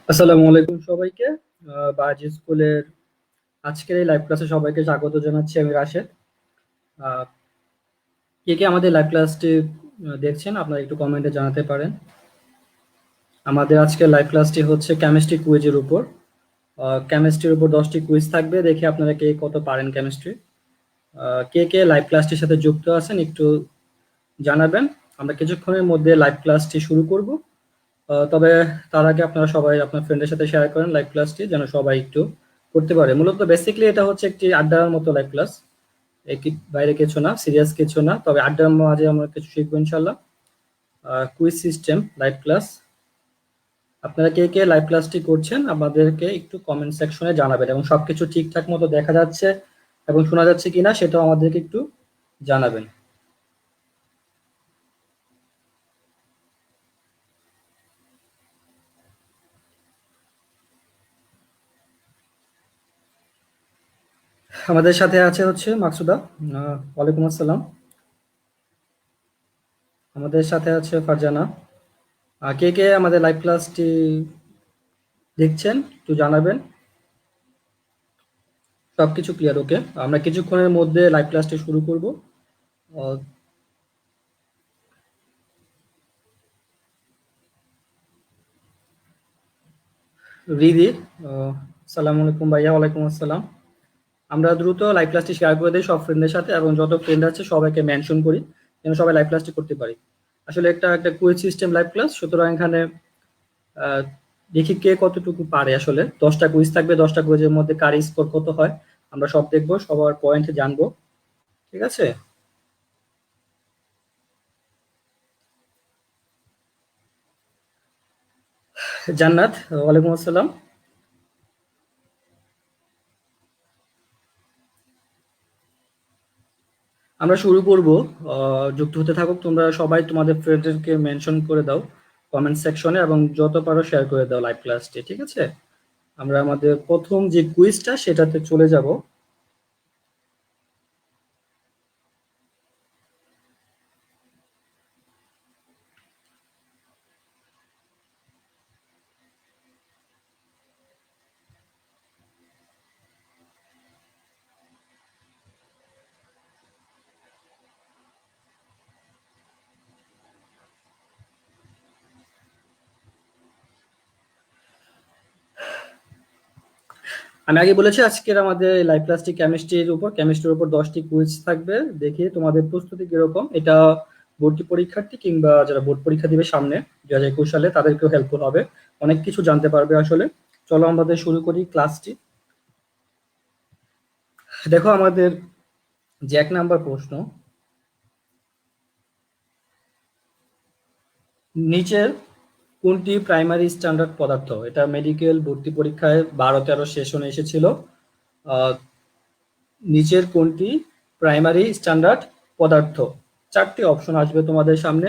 আসসালামু আলাইকুম সবাইকে। বাজ স্কুলের আজকের এই লাইভ ক্লাসে সবাইকে স্বাগত জানাচ্ছি। আমি রাশেদ। আহ, কে কে আমাদের লাইভ ক্লাসটি দেখছেন আপনারা একটু কমেন্টে জানাতে পারেন। আমাদের আজকের লাইভ ক্লাসটি হচ্ছে কেমিস্ট্রি কুইজের উপর। কেমিস্ট্রির উপর 10টি কুইজ থাকবে, দেখি আপনারা কে কত পারেন কেমিস্ট্রি। কে কে লাইভ ক্লাসটির সাথে যুক্ত আছেন একটু জানাবেন। আমরা কিছুক্ষণের মধ্যে লাইভ ক্লাসটি শুরু করব। তবে তার আগে আপনারা সবাই আপনার ফ্রেন্ডের সাথে শেয়ার করেন লাইভ ক্লাসটি, যেন সবাই একটু করতে পারে। মূলত বেসিক্যালি এটা হচ্ছে একটি আড্ডার মতো লাইভ ক্লাস, বাইরে কিছু না, সিরিয়াস কিছু না, তবে আড্ডার মাঝে আমরা কিছু শিখবো ইনশাল্লাহ। Quiz system live class. আপনারা কে কে লাইভ ক্লাসটি করছেন আমাদেরকে একটু কমেন্ট সেকশনে জানাবেন, এবং সবকিছু ঠিকঠাক মতো দেখা যাচ্ছে এবং শোনা যাচ্ছে কিনা সেটাও আমাদেরকে একটু জানাবেন। আমাদের সাথে আছে হচ্ছে মাকসুদা। ওয়ালাইকুম আসসালাম। আমাদের সাথে আছে ফারজানা। কে কে আমাদের লাইভ ক্লাসটি দেখছেন একটু জানাবেন। সবকিছু ক্লিয়ার, ওকে। আমরা কিছুক্ষণের মধ্যে লাইভ ক্লাসটি শুরু করব। আহ, রিদি, সালাম আলাইকুম ভাইয়া। ওয়ালাইকুম আসসালাম। আমরা দ্রুত লাইভ ক্লাসটি শেয়ার করে দিই সব ফ্রেন্ডের সাথে, এবং যত ফ্রেন্ড আছে সবাইকে মেনশন করি যেন সবাই লাইভ ক্লাসটি করতে পারি। আসলে একটা একটা কুইজ সিস্টেম লাইভ ক্লাস, সুতরাং এখানে আহ, দেখি কে কতটুকু পারে। আসলে 10টা কুইজ থাকবে, 10টা কুইজের মধ্যে কার স্কোর কত হয় আমরা সব দেখবো, সবার পয়েন্ট জানবো। ঠিক আছে। জান্নাত, ওয়ালাইকুম আসসালাম। আমরা শুরু করব। যুক্ত হতে থাকুক তোমরা সবাই, তোমাদের ফ্রেন্ডদেরকে মেনশন করে দাও কমেন্ট সেকশনে, এবং যত পারো শেয়ার করে দাও লাইভ ক্লাসটি। ঠিক আছে। আমরা আমাদের প্রথম যে কুইজটা সেটাতে চলে যাব। আমি আগে বলেছি আজকের আমাদের লাইভ ক্লাসটি কেমিস্ট্রির উপর 10টি কুইজ থাকবে। দেখি তোমাদের প্রস্তুতি কিরকম। এটা ভর্তি পরীক্ষার্থী কিংবা যারা বোর্ড পরীক্ষা দিবে সামনে 2021 সালে, তাদেরকেও হেল্পফুল হবে, অনেক কিছু জানতে পারবে আসলে। চলো আমাদের শুরু করি ক্লাসটি। দেখো আমাদের যে 1 নাম্বার প্রশ্ন, নিচের কোনটি প্রাইমারি স্ট্যান্ডার্ড পদার্থ? এটা মেডিকেল ভর্তি পরীক্ষায় 12-13 সেশনে এসেছিল। আহ, নিচের কোনটি প্রাইমারি স্ট্যান্ডার্ড পদার্থ? 4টি অপশন আসবে তোমাদের সামনে,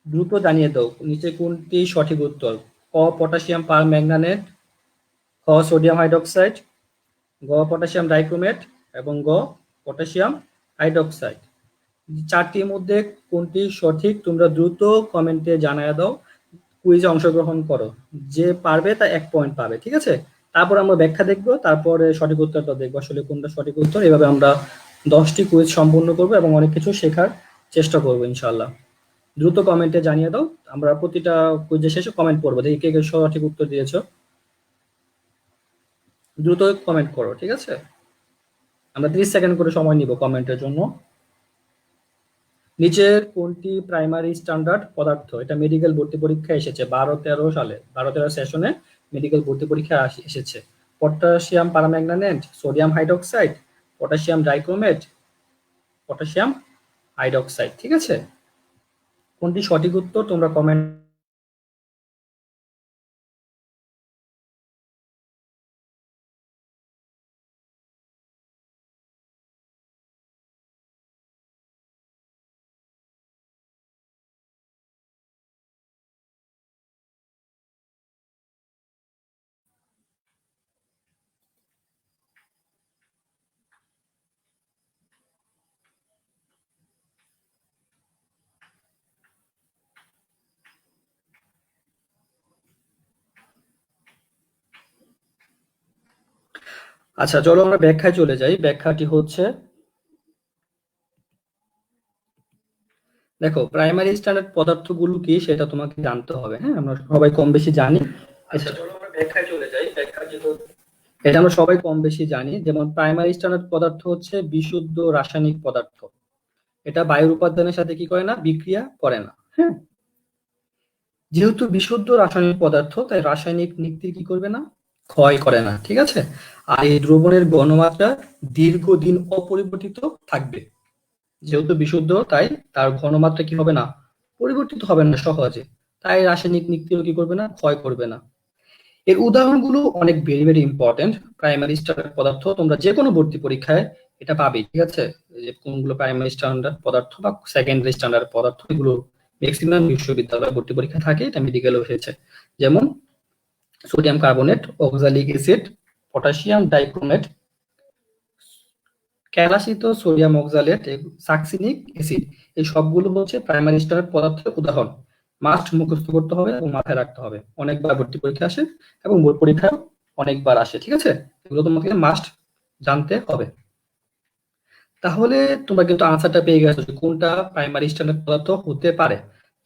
দ্রুত জানিয়ে দাও নিচে কোনটি সঠিক উত্তর। ক পটাশিয়াম পার ম্যাঙ্গানেট, খ সোডিয়াম হাইড্রোক্সাইড, গ পটাশিয়াম ডাইক্রোমেট, এবং গ পটাশিয়াম হাইড্রোক্সাইড। 4টির মধ্যে কোনটি সঠিক তোমরা দ্রুত কমেন্টে জানায় দাও। কুইজে অংশগ্রহণ করো, যে পারবে তা 1 পয়েন্ট পাবে। ঠিক আছে। তারপর আমরা ব্যাখ্যা দেখবো, তারপরে সঠিক উত্তরটা দেখবো আসলে কোনটা সঠিক উত্তর। এভাবে আমরা 10টি কুইজ সম্পূর্ণ করবো এবং অনেক কিছু শেখার চেষ্টা করবো ইনশাল্লাহ। দ্রুত কমেন্টে জানিয়ে দাও। আমরা প্রতিটা কুইজের শেষে কমেন্ট করবো, দেখি কে কে সঠিক উত্তর দিয়েছো। দ্রুত কমেন্ট করো, ঠিক আছে। আমরা 30 সেকেন্ড করে সময় নিব কমেন্টের জন্য। নিচের কোনটি প্রাইমারি স্ট্যান্ডার্ড পদার্থ? এটা মেডিকেল ভর্তি পরীক্ষায় এসেছে 12-13 সালে, 12-13 সেশনে মেডিকেল ভর্তি পরীক্ষায় এসেছে। Potassium permanganate, sodium hydroxide, potassium dichromate, potassium hydroxide. ঠিক আছে। কোনটি সঠিক উত্তর তোমরা কমেন্ট। আচ্ছা, চলো আমরা ব্যাখ্যায় চলে যাই। ব্যাখ্যাটি হচ্ছে, দেখো প্রাইমারি স্ট্যান্ডার্ড পদার্থগুলো কি সেটা তোমাকে জানতে হবে। হ্যাঁ, আমরা সবাই কম বেশি জানি। আচ্ছা, চলো আমরা ব্যাখ্যায় চলে যাই। ব্যাখ্যাটি হচ্ছে, এটা আমরা সবাই কম বেশি জানি। যেমন প্রাইমারি স্ট্যান্ডার্ড পদার্থ হচ্ছে বিশুদ্ধ রাসায়নিক পদার্থ। এটা বায়ুর উপাদানের সাথে কি করে না, বিক্রিয়া করে না। হ্যাঁ, যেহেতু বিশুদ্ধ রাসায়নিক পদার্থ তাই রাসায়নিক নিত্যি কি করবে না, ক্ষয় করে না। ঠিক আছে। আর এই দ্রবণের ঘনমাত্রা দীর্ঘদিন অপরিবর্তিত থাকবে। যেহেতু বিশুদ্ধ তাই তার ঘনমাত্রা কি হবে না, পরিবর্তিত হবে না সহজে। তাই রাসায়নিক নিত্যিও কি করবে না, ক্ষয় করবে না। এর উদাহরণগুলো অনেক very very important. Primary standard পদার্থ তোমরা যে কোনো ভর্তি পরীক্ষায় এটা পাবে। ঠিক আছে, যে কোনগুলো প্রাইমারি স্ট্যান্ডার্ড পদার্থ বা সেকেন্ডারি স্ট্যান্ডার্ড পদার্থ, এগুলো ম্যাক্সিমাম বিশ্ববিদ্যালয় ভর্তি পরীক্ষা থাকে। এটা মেডিকেলও হয়েছে। যেমন sodium carbonate, oxalic acid, potassium dichromate, ক্যালাসিত সোডিয়াম অক্সালেট, সাকসিনিক অ্যাসিড, এই সবগুলো হচ্ছে প্রাইমারি স্ট্যান্ডার্ড পদার্থের উদাহরণ। মাস্ট মুখস্থ করতে হবে এবং মাথায় রাখতে হবে। অনেকবার ভর্তি পরীক্ষা আসে এবং বোর্ড পরীক্ষায় অনেকবার আসে। ঠিক আছে, এগুলো তোমাকে মাস্ট জানতে হবে। তাহলে তোমরা কিন্তু আনসারটা পেয়ে গেছো যে কোনটা প্রাইমারি স্ট্যান্ডার্ড পদার্থ হতে পারে।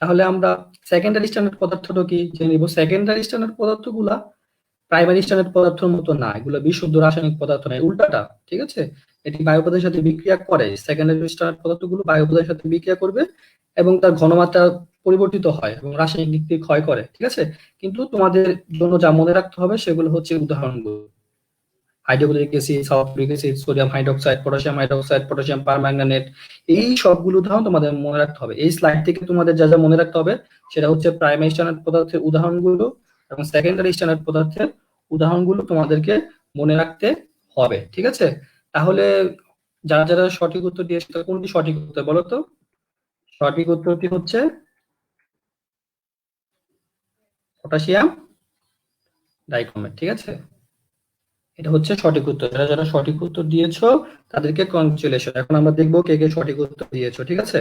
তাহলে আমরা সেকেন্ডারি স্ট্যান্ডার্ড পদার্থটা কি জেনে নিব। সেকেন্ডারি স্ট্যান্ডার্ড পদার্থগুলা প্রাইমারি স্ট্যান্ডার্ড পদার্থের মতো না, এগুলো বিশুদ্ধ রাসায়নিক পদার্থ নয়, উল্টাটা। ঠিক আছে, এটি বায়ু পদার্থের সাথে বিক্রিয়া করে। সেকেন্ডারি স্ট্যান্ডার্ড পদার্থগুলো বায়ু পদার্থের সাথে বিক্রিয়া করবে এবং তার ঘনমাত্রা পরিবর্তিত হয় এবং রাসায়নিক দিক থেকে ক্ষয় করে। ঠিক আছে, কিন্তু তোমাদের জন্য যা মনে রাখতে হবে সেগুলো হচ্ছে উদাহরণগুলো: hydrochloric acid, sulphuric acid, sodium hydroxide, potassium hydroxide, potassium permanganate, এই সবগুলো উদাহরণ তোমাদের মনে রাখতে হবে। এই স্লাইড থেকে তোমাদের যা যা মনে রাখতে হবে সেটা হচ্ছে প্রাইমারি স্ট্যান্ডার্ড পদার্থের উদাহরণগুলো এবং সেকেন্ডারি স্ট্যান্ডার্ড পদার্থের উদাহরণগুলো তোমাদেরকে মনে রাখতে হবে। ঠিক আছে, তাহলে যারা যারা সঠিক উত্তর দিয়েছে তারা কোনটি সঠিক উত্তর বলো তো? সঠিক উত্তরটি হচ্ছে পটাশিয়াম ডাইক্রোমেট। ঠিক আছে, এটা হচ্ছে সঠিক উত্তর। যারা যারা সঠিক উত্তর দিয়েছো তাদেরকে কংগ্রেচুলেশন। এখন আমরা দেখবো কে কে সঠিক উত্তর দিয়েছো। ঠিক আছে,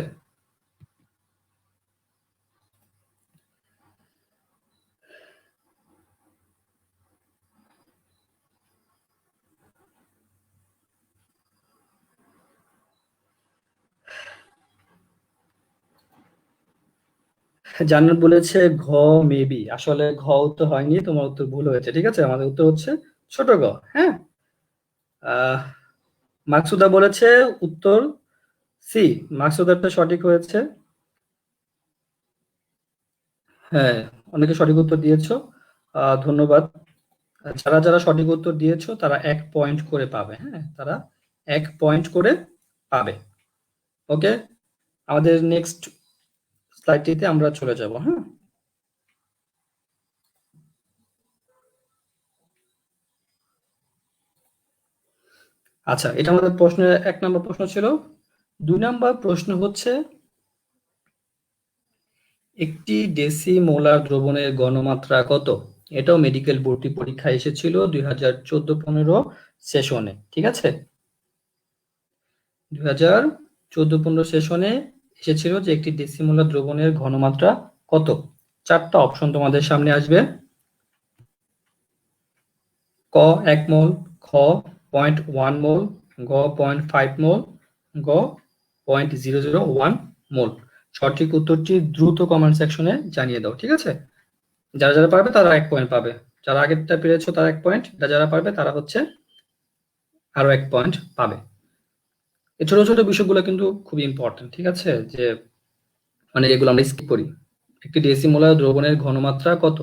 জান্নাত বলেছে ঘ, মেবি। আসলে ঘ উত্তর হয়নি, তোমার উত্তর ভুল হয়েছে। ঠিক আছে, আমাদের উত্তর হচ্ছে ছোট গ। হ্যাঁ, আহ মাকসুদা বলেছে উত্তর সি। মাকসুদারটা সঠিক হয়েছে। হ্যাঁ, অনেকে সঠিক উত্তর দিয়েছো, ধন্যবাদ। যারা যারা সঠিক উত্তর দিয়েছো তারা 1 পয়েন্ট করে পাবে। হ্যাঁ, তারা 1 পয়েন্ট করে পাবে। ওকে, আমাদের নেক্সট স্লাইডটিতে আমরা চলে যাব। হ্যাঁ, আচ্ছা, এটা আমাদের প্রশ্নের 1 নম্বর প্রশ্ন ছিল। 2 নম্বর প্রশ্ন হচ্ছে, একটি ডেসিমোলার দ্রবণের ঘনমাত্রা কত? এটাও মেডিকেল ভর্তি পরীক্ষায় এসেছিল 2014-15 সেশনে। ঠিক আছে, 2014-15 সেশনে এসেছিল যে একটি ডেসিমোলার দ্রবণের ঘনমাত্রা কত। 4টা অপশন তোমাদের সামনে আসবে: ক 1 মোল, খ 0.1 মোল, গ 0.5 মোল, গ 0.001 মোল। সঠিক উত্তরটি দ্রুত কমেন্ট সেকশনে জানিয়ে দাও। ঠিক আছে, যারা যারা পারবে তারা 1 পয়েন্ট পাবে। যারা আগেরটা পেরেছো তারা 1 পয়েন্ট, যারা যারা পারবে তারা হচ্ছে আরো 1 পয়েন্ট পাবে। এই ছোট ছোট বিষয়গুলো কিন্তু খুবই ইম্পর্টেন্ট। ঠিক আছে, যে মানে এগুলো আমরা স্কিপ করি। একটি ডেসিমোলার দ্রবণের ঘনমাত্রা কত?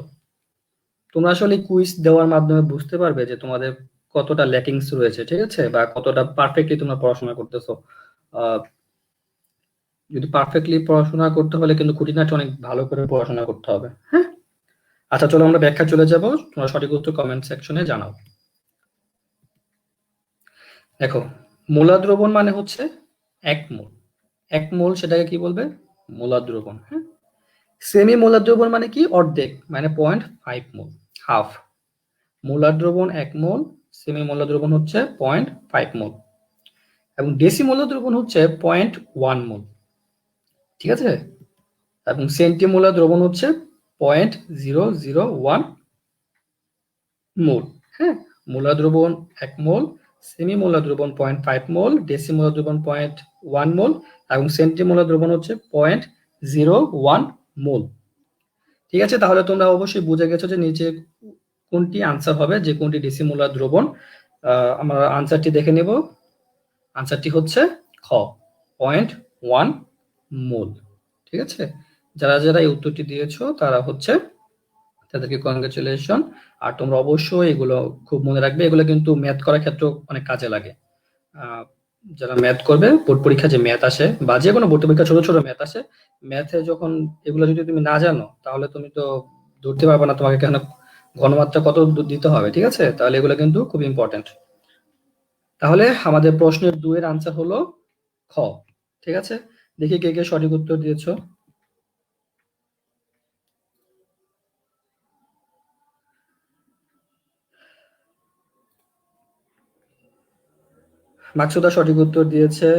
তোমরা আসলে কুইজ দেওয়ার মাধ্যমে বুঝতে পারবে যে তোমাদের কতটা ল্যাকিংস রয়েছে। ঠিক আছে, বা কতটা পারফেক্টলি তোমরা পড়াশোনা করতেছো। আহ, যদি পারফেক্টলি পড়াশোনা করতে হলে কিন্তু খুঁটিনাটি অনেক ভালো করে পড়াশোনা করতে হবে। হ্যাঁ, আচ্ছা, চলো আমরা ব্যাখ্যা চলে যাব। তোমরা সঠিক উত্তর কমেন্ট সেকশনে জানাও। দেখো, মূলা দ্রবণ মানে হচ্ছে 1 মোল। 1 মোল সেটাকে কি বলবে? মূলা দ্রবণ। হ্যাঁ, সেমি মূলা দ্রবণ মানে কি? অর্ধেক, মানে 0.5 মোল, হাফ। মূলা দ্রবণ 1 মোল, সেমি মূলা দ্রবণ হচ্ছে 0.5 মোল এবং ডেসি মূলা দ্রবণ হচ্ছে 0.1 মোল। ঠিক আছে, এবং সেন্টিমোলা দ্রবণ হচ্ছে 0.001 মোল। হ্যাঁ, মোলার দ্রবণ 1 মোল, সেমি মোলার দ্রবণ 0.5 মোল, ডেসিমোলার দ্রবণ 0.1 মোল এবং সেন্টিমোলার দ্রবণ হচ্ছে 0.01 মোল। ঠিক আছে, তাহলে তোমরা অবশ্যই বুঝে গেছো যে নিচে কোনটি আনসার হবে, যে কোনটি ডেসিমোলার দ্রবণ। আমরা আনসারটি দেখে নেব। আনসারটি হচ্ছে খ, 0.1 মোল। ঠিক আছে, যারা যারা এই উত্তরটি দিয়েছো তারা হচ্ছে, তাদেরকে কংগ্রেচুলেশন। আর তোমরা অবশ্যই এগুলো খুব মনে রাখবে, এগুলো কিন্তু ম্যাথ করার ক্ষেত্রেও অনেক কাজে লাগে। যারা ম্যাথ করবে, বোর্ড পরীক্ষা যে ম্যাথ আসে বা যে কোনো বোর্ড পরীক্ষা ছোট ছোট ম্যাথ আসে, ম্যাথে যখন এগুলো যদি তুমি না জানো তাহলে তুমি তো ধরতে পারবে না তোমাকে কেন ঘনমাত্রা কত দিতে হবে। ঠিক আছে, তাহলে এগুলো কিন্তু খুব ইম্পর্টেন্ট। তাহলে আমাদের প্রশ্নের 2 এর আনসার হলো খ। ঠিক আছে, দেখি কে কে সঠিক উত্তর দিয়েছো। মাকসুদা সঠিক উত্তর দিয়েছে,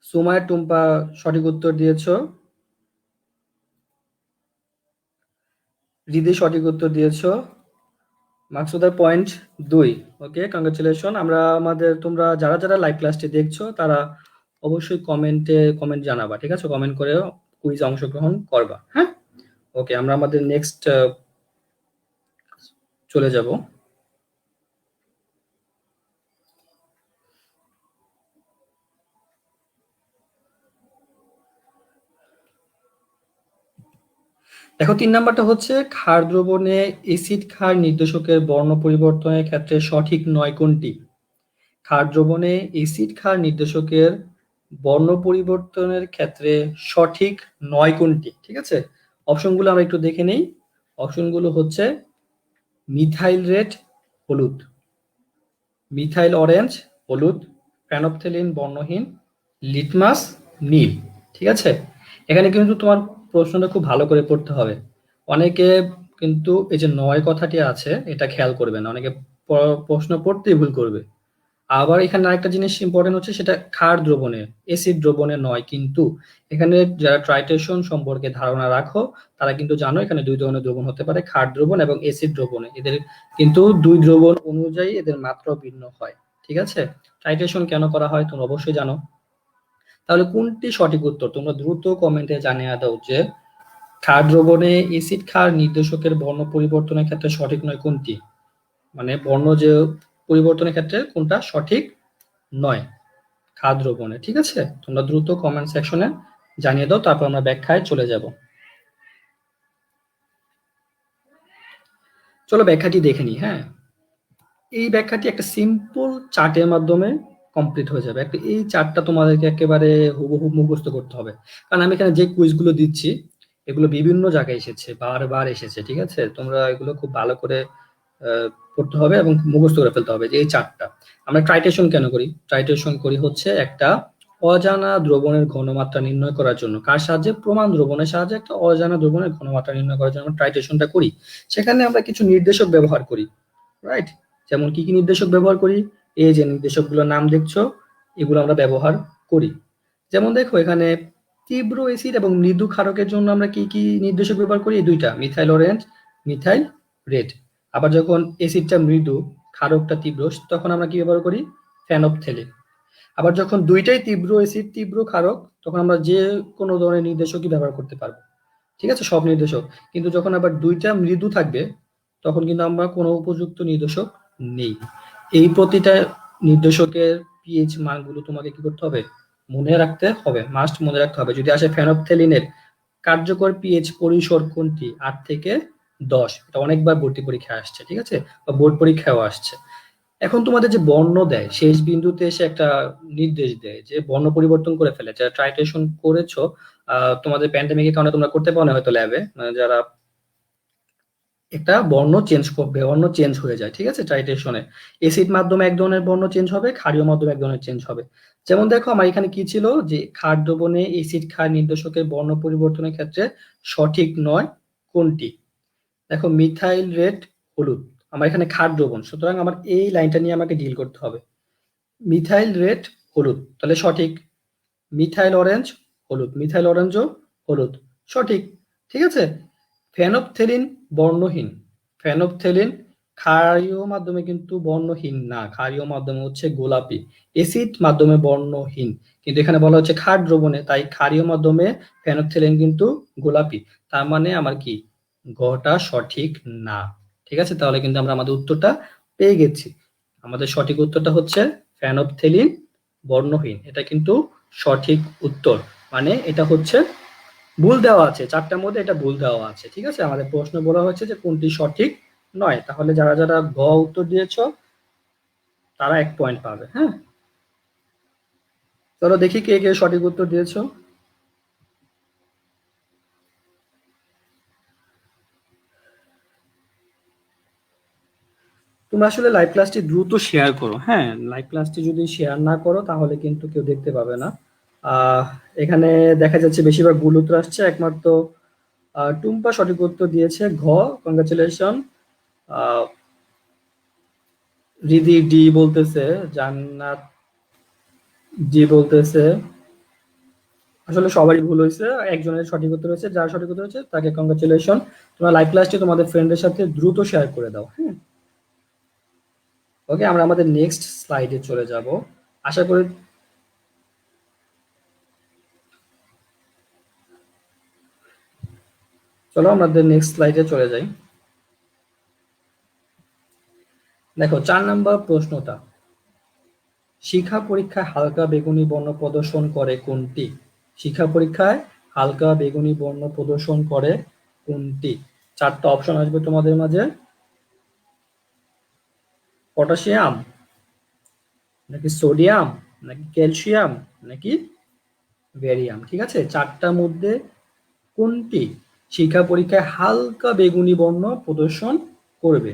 সুমায় টুম্পা সঠিক উত্তর দিয়েছো, রিদি সঠিক উত্তর দিয়েছো। মাকসুদার 2। ওকে, কংগ্রেচুলেশন। আমরা আমাদের, তোমরা যারা যারা লাইভ ক্লাসটি দেখছো তারা অবশ্যই কমেন্ট জানাবা। ঠিক আছে, কমেন্ট করে কুইজে অংশগ্রহণ করবা। হ্যাঁ, ওকে, আমরা আমাদের নেক্সট চলে যাব। দেখো 3 নাম্বারটা হচ্ছে, ক্ষার দ্রবণে এসিড ক্ষার নির্দেশকের বর্ণ পরিবর্তনের ক্ষেত্রে সঠিক নয় কোনটি? ক্ষার দ্রবণে এসিড ক্ষার নির্দেশকের বর্ণ পরিবর্তনের ক্ষেত্রে সঠিক নয় কোনটি? ঠিক আছে, অপশনগুলো আমরা একটু দেখে নেই। অপশনগুলো হচ্ছে মিথাইল রেড হলুদ, মিথাইল অরেঞ্জ হলুদ, প্যানোপথেলিন বর্ণহীন, লিটমাস নীল। ঠিক আছে, এখানে কিন্তু তোমার প্রশ্নটা খুব ভালো করে পড়তে হবে। অনেকে কিন্তু এই যে নয় কথাটি আছে এটা খেয়াল করবে না, অনেকে প্রশ্ন পড়তেই ভুল করবে। আবার এখানে আরেকটা জিনিস ইম্পর্টেন্ট হচ্ছে, সেটা ক্ষার দ্রবণে, এসিড দ্রবণে নয়। কিন্তু এখানে যারা ট্রাইটেশন সম্পর্কে ধারণা রাখো তারা কিন্তু জানো এখানে 2 ধরনের দ্রবণ হতে পারে, ক্ষার দ্রবণ এবং এসিড দ্রবণে। এদের কিন্তু 2 দ্রবণ অনুযায়ী এদের মাত্রা ভিন্ন হয়। ঠিক আছে, ট্রাইটেশন কেন করা হয় তোমরা অবশ্যই জানো। তাহলে কোনটি সঠিক উত্তর তোমরা দ্রুত কমেন্টে জানিয়ে দাও যে ক্ষার দ্রবণে এসিড ক্ষার নির্দেশকের বর্ণ পরিবর্তনের ক্ষেত্রে সঠিক নয় কোনটি, মানে বর্ণ যে পরিবর্তনের ক্ষেত্রে কোনটা সঠিক নয় ক্ষার দ্রবণে। ঠিক আছে, তোমরা দ্রুত কমেন্ট সেকশনে জানিয়ে দাও, তারপর আমরা ব্যাখ্যায় চলে যাব। চলো ব্যাখ্যাটি দেখে নিই। হ্যাঁ, এই ব্যাখ্যাটি একটা সিম্পল চার্টের মাধ্যমে কমপ্লিট হয়ে যাবে। একটা এই চার্টটা তোমাদেরকে একেবারে হুবহু মুখস্থ করতে হবে, কারণ আমি এখানে যে কুইজগুলো দিচ্ছি এগুলো বিভিন্ন জায়গায় এসেছে, বারবার এসেছে। ঠিক আছে, তোমরা এগুলো খুব ভালো করে পড়তে হবে এবং মুখস্থ করে ফেলতে হবে। যে এই চার্টটা আমরা ট্রাইটেশন কেন করি? ট্রাইটেশন করি হচ্ছে একটা অজানা দ্রবণের ঘনমাত্রা নির্ণয় করার জন্য। কার সাহায্যে? প্রমাণ দ্রবণের সাহায্যে একটা অজানা দ্রবণের ঘনমাত্রা নির্ণয় করার জন্য আমরা ট্রাইটেশনটা করি। সেখানে আমরা কিছু নির্দেশক ব্যবহার করি, রাইট? যেমন কি কি নির্দেশক ব্যবহার করি? এই যে নির্দেশকগুলোর নাম দেখছো, এগুলো আমরা ব্যবহার করি। যেমন দেখো এখানে তীব্র এসিড এবং মৃদু ক্ষারকের জন্য আমরা কি কি নির্দেশক ব্যবহার করি? এই দুইটা, মিথাইল অরেঞ্জ, মিথাইল রেড। আবার যখন এসিডটা মৃদু, ক্ষারকটা তীব্র, তখন আমরা কি ব্যবহার করি? ফেনপথেলিন। আবার যখন দুইটাই তীব্র এসিড তীব্র ক্ষারক, তখন আমরা যে কোনো ধরনের নির্দেশকই ব্যবহার করতে পারবো। ঠিক আছে, সব নির্দেশক। কিন্তু যখন আবার দুইটা মৃদু থাকবে তখন কিন্তু আমরা কোনো উপযুক্ত নির্দেশক নেই। এই প্রতিটা নির্দেশকের পিএইচ মানগুলো তোমাকে কি করতে হবে? মনে রাখতে হবে, মাস্ট মনে রাখতে হবে। যদি আসে ফেনপথেলিনের কার্যকর পিএইচ পরিসর কোনটি? 8 থেকে 10। এটা অনেকবার ভর্তি পরীক্ষায় আসছে। ঠিক আছে, বা বোর্ড পরীক্ষায়ও আসছে। এখন তোমাদের যে বর্ণ দেয় শেষ বিন্দুতে এসে একটা নির্দেশ দেয় যে বর্ণ পরিবর্তন করে ফেলে। যারা ট্রাইটেশন করেছো, তোমাদের প্যান্ডেমিকের কারণে তোমরা করতে পারো না হয়তো ল্যাবে, যারা একটা বর্ণ চেঞ্জ করবে, বর্ণ চেঞ্জ হয়ে যায়। ঠিক আছে, ট্রাইটেশনে এসিড মাধ্যমে এক ধরনের বর্ণ চেঞ্জ হবে, ক্ষারীয় মাধ্যমে এক ধরনের চেঞ্জ হবে। যেমন দেখো আমার এখানে কি ছিল, যে ক্ষার দ্রবণে এসিড ক্ষার নির্দেশকের বর্ণ পরিবর্তনের ক্ষেত্রে সঠিক নয় কোনটি? দেখো মিথাইল রেড হলুদ, আমার এখানে ক্ষার দ্রবণ, সুতরাং আমার এই লাইনটা নিয়ে আমাকে ডিল করতে হবে। মিথাইল রেড হলুদ, তাহলে সঠিক। মিথাইল অরেঞ্জ হলুদ, মিথাইল অরেঞ্জও হলুদ, সঠিক। ঠিক আছে, ফেনপথেলিন বর্ণহীন, ফেনপথেলিন ক্ষারীয় মাধ্যমে কিন্তু বর্ণহীন না, ক্ষারীয় মাধ্যমে হচ্ছে গোলাপি। এসিড মাধ্যমে বর্ণহীন, কিন্তু এখানে বলা হচ্ছে ক্ষার দ্রবণে, তাই ক্ষারীয় মাধ্যমে ফেনফথেলিন কিন্তু গোলাপি। তার মানে আমার কি গটা সঠিক না। ঠিক আছে, তাহলে কিন্তু আমরা আমাদের উত্তরটা পেয়ে গেছি। আমাদের সঠিক উত্তরটা হচ্ছে ফেনফথেলিন বর্ণহীন, এটা কিন্তু সঠিক উত্তর। মানে এটা হচ্ছে ভুল দেওয়া আছে, চারটার মধ্যে এটা ভুল দেওয়া আছে। ঠিক আছে, আমাদের প্রশ্ন বলা হয়েছে যে কোনটি সঠিক নয়। তাহলে যারা যারা ঘ উত্তর দিয়েছো তারা 1 পয়েন্ট পাবে। হ্যাঁ, চলো দেখি কে কে সঠিক উত্তর দিয়েছো। তোমরা আসলে লাইভ ক্লাসটি দ্রুত শেয়ার করো। হ্যাঁ, লাইভ ক্লাসটি যদি শেয়ার না করো তাহলে কিন্তু কেউ দেখতে পাবে না। আহ এখানে দেখা যাচ্ছে বেশিরভাগ ভুল উত্তর আসছে, একমাত্র টুম্পা সঠিক উত্তর দিয়েছে ঘ। কংগ্রাচুলেশন। আহ রিদি ডি বলতেছে, জান্নাত ডি বলতেছে। আসলে সবারই ভুল হয়েছে, একজনের সঠিক উত্তর হয়েছে। যার সঠিক উত্তর হয়েছে তাকে কংগ্রাচুলেশন। তোমরা লাইভ ক্লাসটি তোমাদের ফ্রেন্ডের সাথে দ্রুত শেয়ার করে দাও। হ্যাঁ, ওকে, আমরা আমাদের নেক্সট স্লাইডে চলে যাব। আশা করি, চলো আমাদের নেক্সট স্লাইডে চলে যাই। দেখো 4 নম্বর প্রশ্নটা, শিক্ষা পরীক্ষায় হালকা বেগুনি বর্ণ প্রদর্শন করে কোনটি? শিক্ষা পরীক্ষায় হালকা বেগুনি বর্ণ প্রদর্শন করে কোনটি? 4টা অপশন আসবে তোমাদের মাঝে। পটাশিয়াম, নাকি সোডিয়াম, নাকি ক্যালসিয়াম, নাকি বেরিয়াম। ঠিক আছে, 4টার মধ্যে কোনটি শিক্ষা পরীক্ষায় হালকা বেগুনি বর্ণ প্রদর্শন করবে?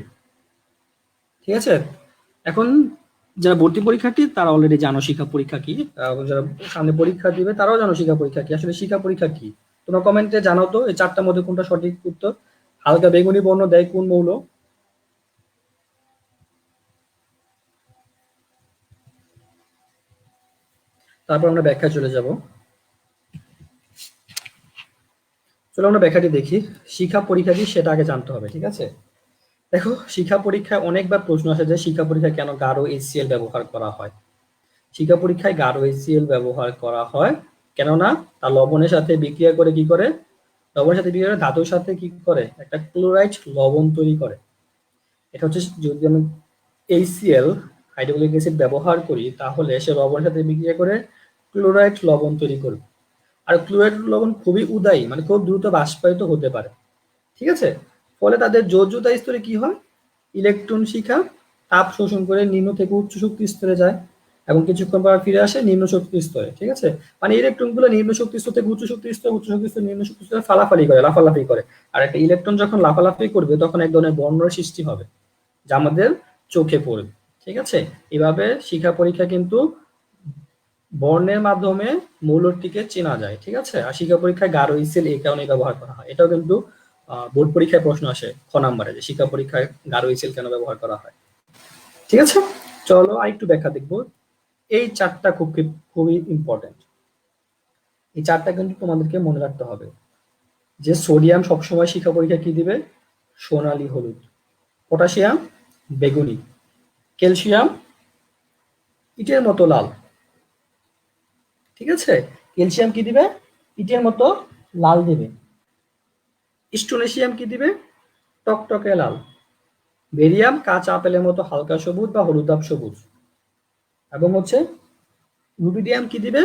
ঠিক আছে, এখন যারা ভর্তি পরীক্ষার্থী তারা অলরেডি জানো শিক্ষা পরীক্ষা কি, যারা সামনে পরীক্ষা দিবে তারাও জানো শিক্ষা পরীক্ষা কি। আসলে শিক্ষা পরীক্ষা কি তোমরা কমেন্টে জানাও তো, এই 4টার মধ্যে কোনটা সঠিক উত্তর। হালকা বেগুনি বর্ণ দেয় কোন মৌল? তারপর আমরা ব্যাখ্যায় চলে যাব। চলো আমরা ব্যাখ্যাটি দেখি। শিক্ষা পরীক্ষা কি সেটা আগে জানতে হবে। ঠিক আছে, দেখো শিক্ষা পরীক্ষায় অনেকবার প্রশ্ন আসে যে শিক্ষা পরীক্ষায় কেন গাঢ় HCl ব্যবহার করা হয়। শিক্ষা পরীক্ষায় গাঢ় HCl ব্যবহার করা হয় কেননা তা লবণের সাথে বিক্রিয়া করে কি করে, লবণের সাথে বিক্রিয়া করে ধাতুর সাথে কি করে, একটা ক্লোরাইড লবণ তৈরি করে। এটা হচ্ছে যদি আমি HCl হাইড্রোক্লোরিক অ্যাসিড ব্যবহার করি তাহলে সে লবণের সাথে বিক্রিয়া করে ক্লোরাইড লবণ তৈরি করবে। আর ক্লোরাইড লবণ খুবই উদায়ী, মানে খুব দ্রুত বাষ্পায়িত হতে পারে। ঠিক আছে, ফলে তাদের যোজ্যতা স্তরে কি হয়, ইলেকট্রন শিখা তাপ শোষণ করে নিম্ন থেকে উচ্চ শক্তি স্তরে যায় এবং কিছুক্ষণ পর ফিরে আসে নিম্ন শক্তি স্তরে। ঠিক আছে, মানে ইলেকট্রন গুলো নিম্ন শক্তি স্তর থেকে উচ্চ শক্তি স্তর, উচ্চ শক্তি স্তর নিম্ন শক্তি স্তরে ফালাফালি করে, লাফালাফি করে। আর একটা ইলেকট্রন যখন লাফালাফি করবে তখন এক ধরনের বর্ণের সৃষ্টি হবে যা আমাদের চোখে পড়বে। ঠিক আছে, এভাবে শিক্ষা পরীক্ষা কিন্তু বর্ণের মাধ্যমে মৌলটিকে চেনা যায়। ঠিক আছে, আর শিক্ষা পরীক্ষায় গাঢ় ইসেল এই কারণে ব্যবহার করা হয়। এটাও কিন্তু বোর্ড পরীক্ষায় প্রশ্ন আসে খ নাম্বারে, যে শিক্ষা পরীক্ষায় গাঢ় ইসেল কেন ব্যবহার করা হয়। ঠিক আছে, চলো আরেকটু ব্যাখ্যা দেখবো। এই 4টা খুবই ইম্পর্টেন্ট। এই 4টা কিন্তু তোমাদেরকে মনে রাখতে হবে, যে সোডিয়াম সবসময় শিক্ষা পরীক্ষা কি দিবে, সোনালী হলুদ। পটাশিয়াম বেগুনি। ক্যালসিয়াম ইটের মতো লাল। ঠিক আছে, ক্যালসিয়াম কি দিবে, ইটের মতো লাল দিবে। স্টোনেশিয়াম কি দিবে, টকটকে লাল। বেরিয়াম কাঁচা আপেলের মতো হালকা সবুজ বা হলুদাভ সবুজ। এবং হচ্ছে রুবিডিয়াম কি দিবে,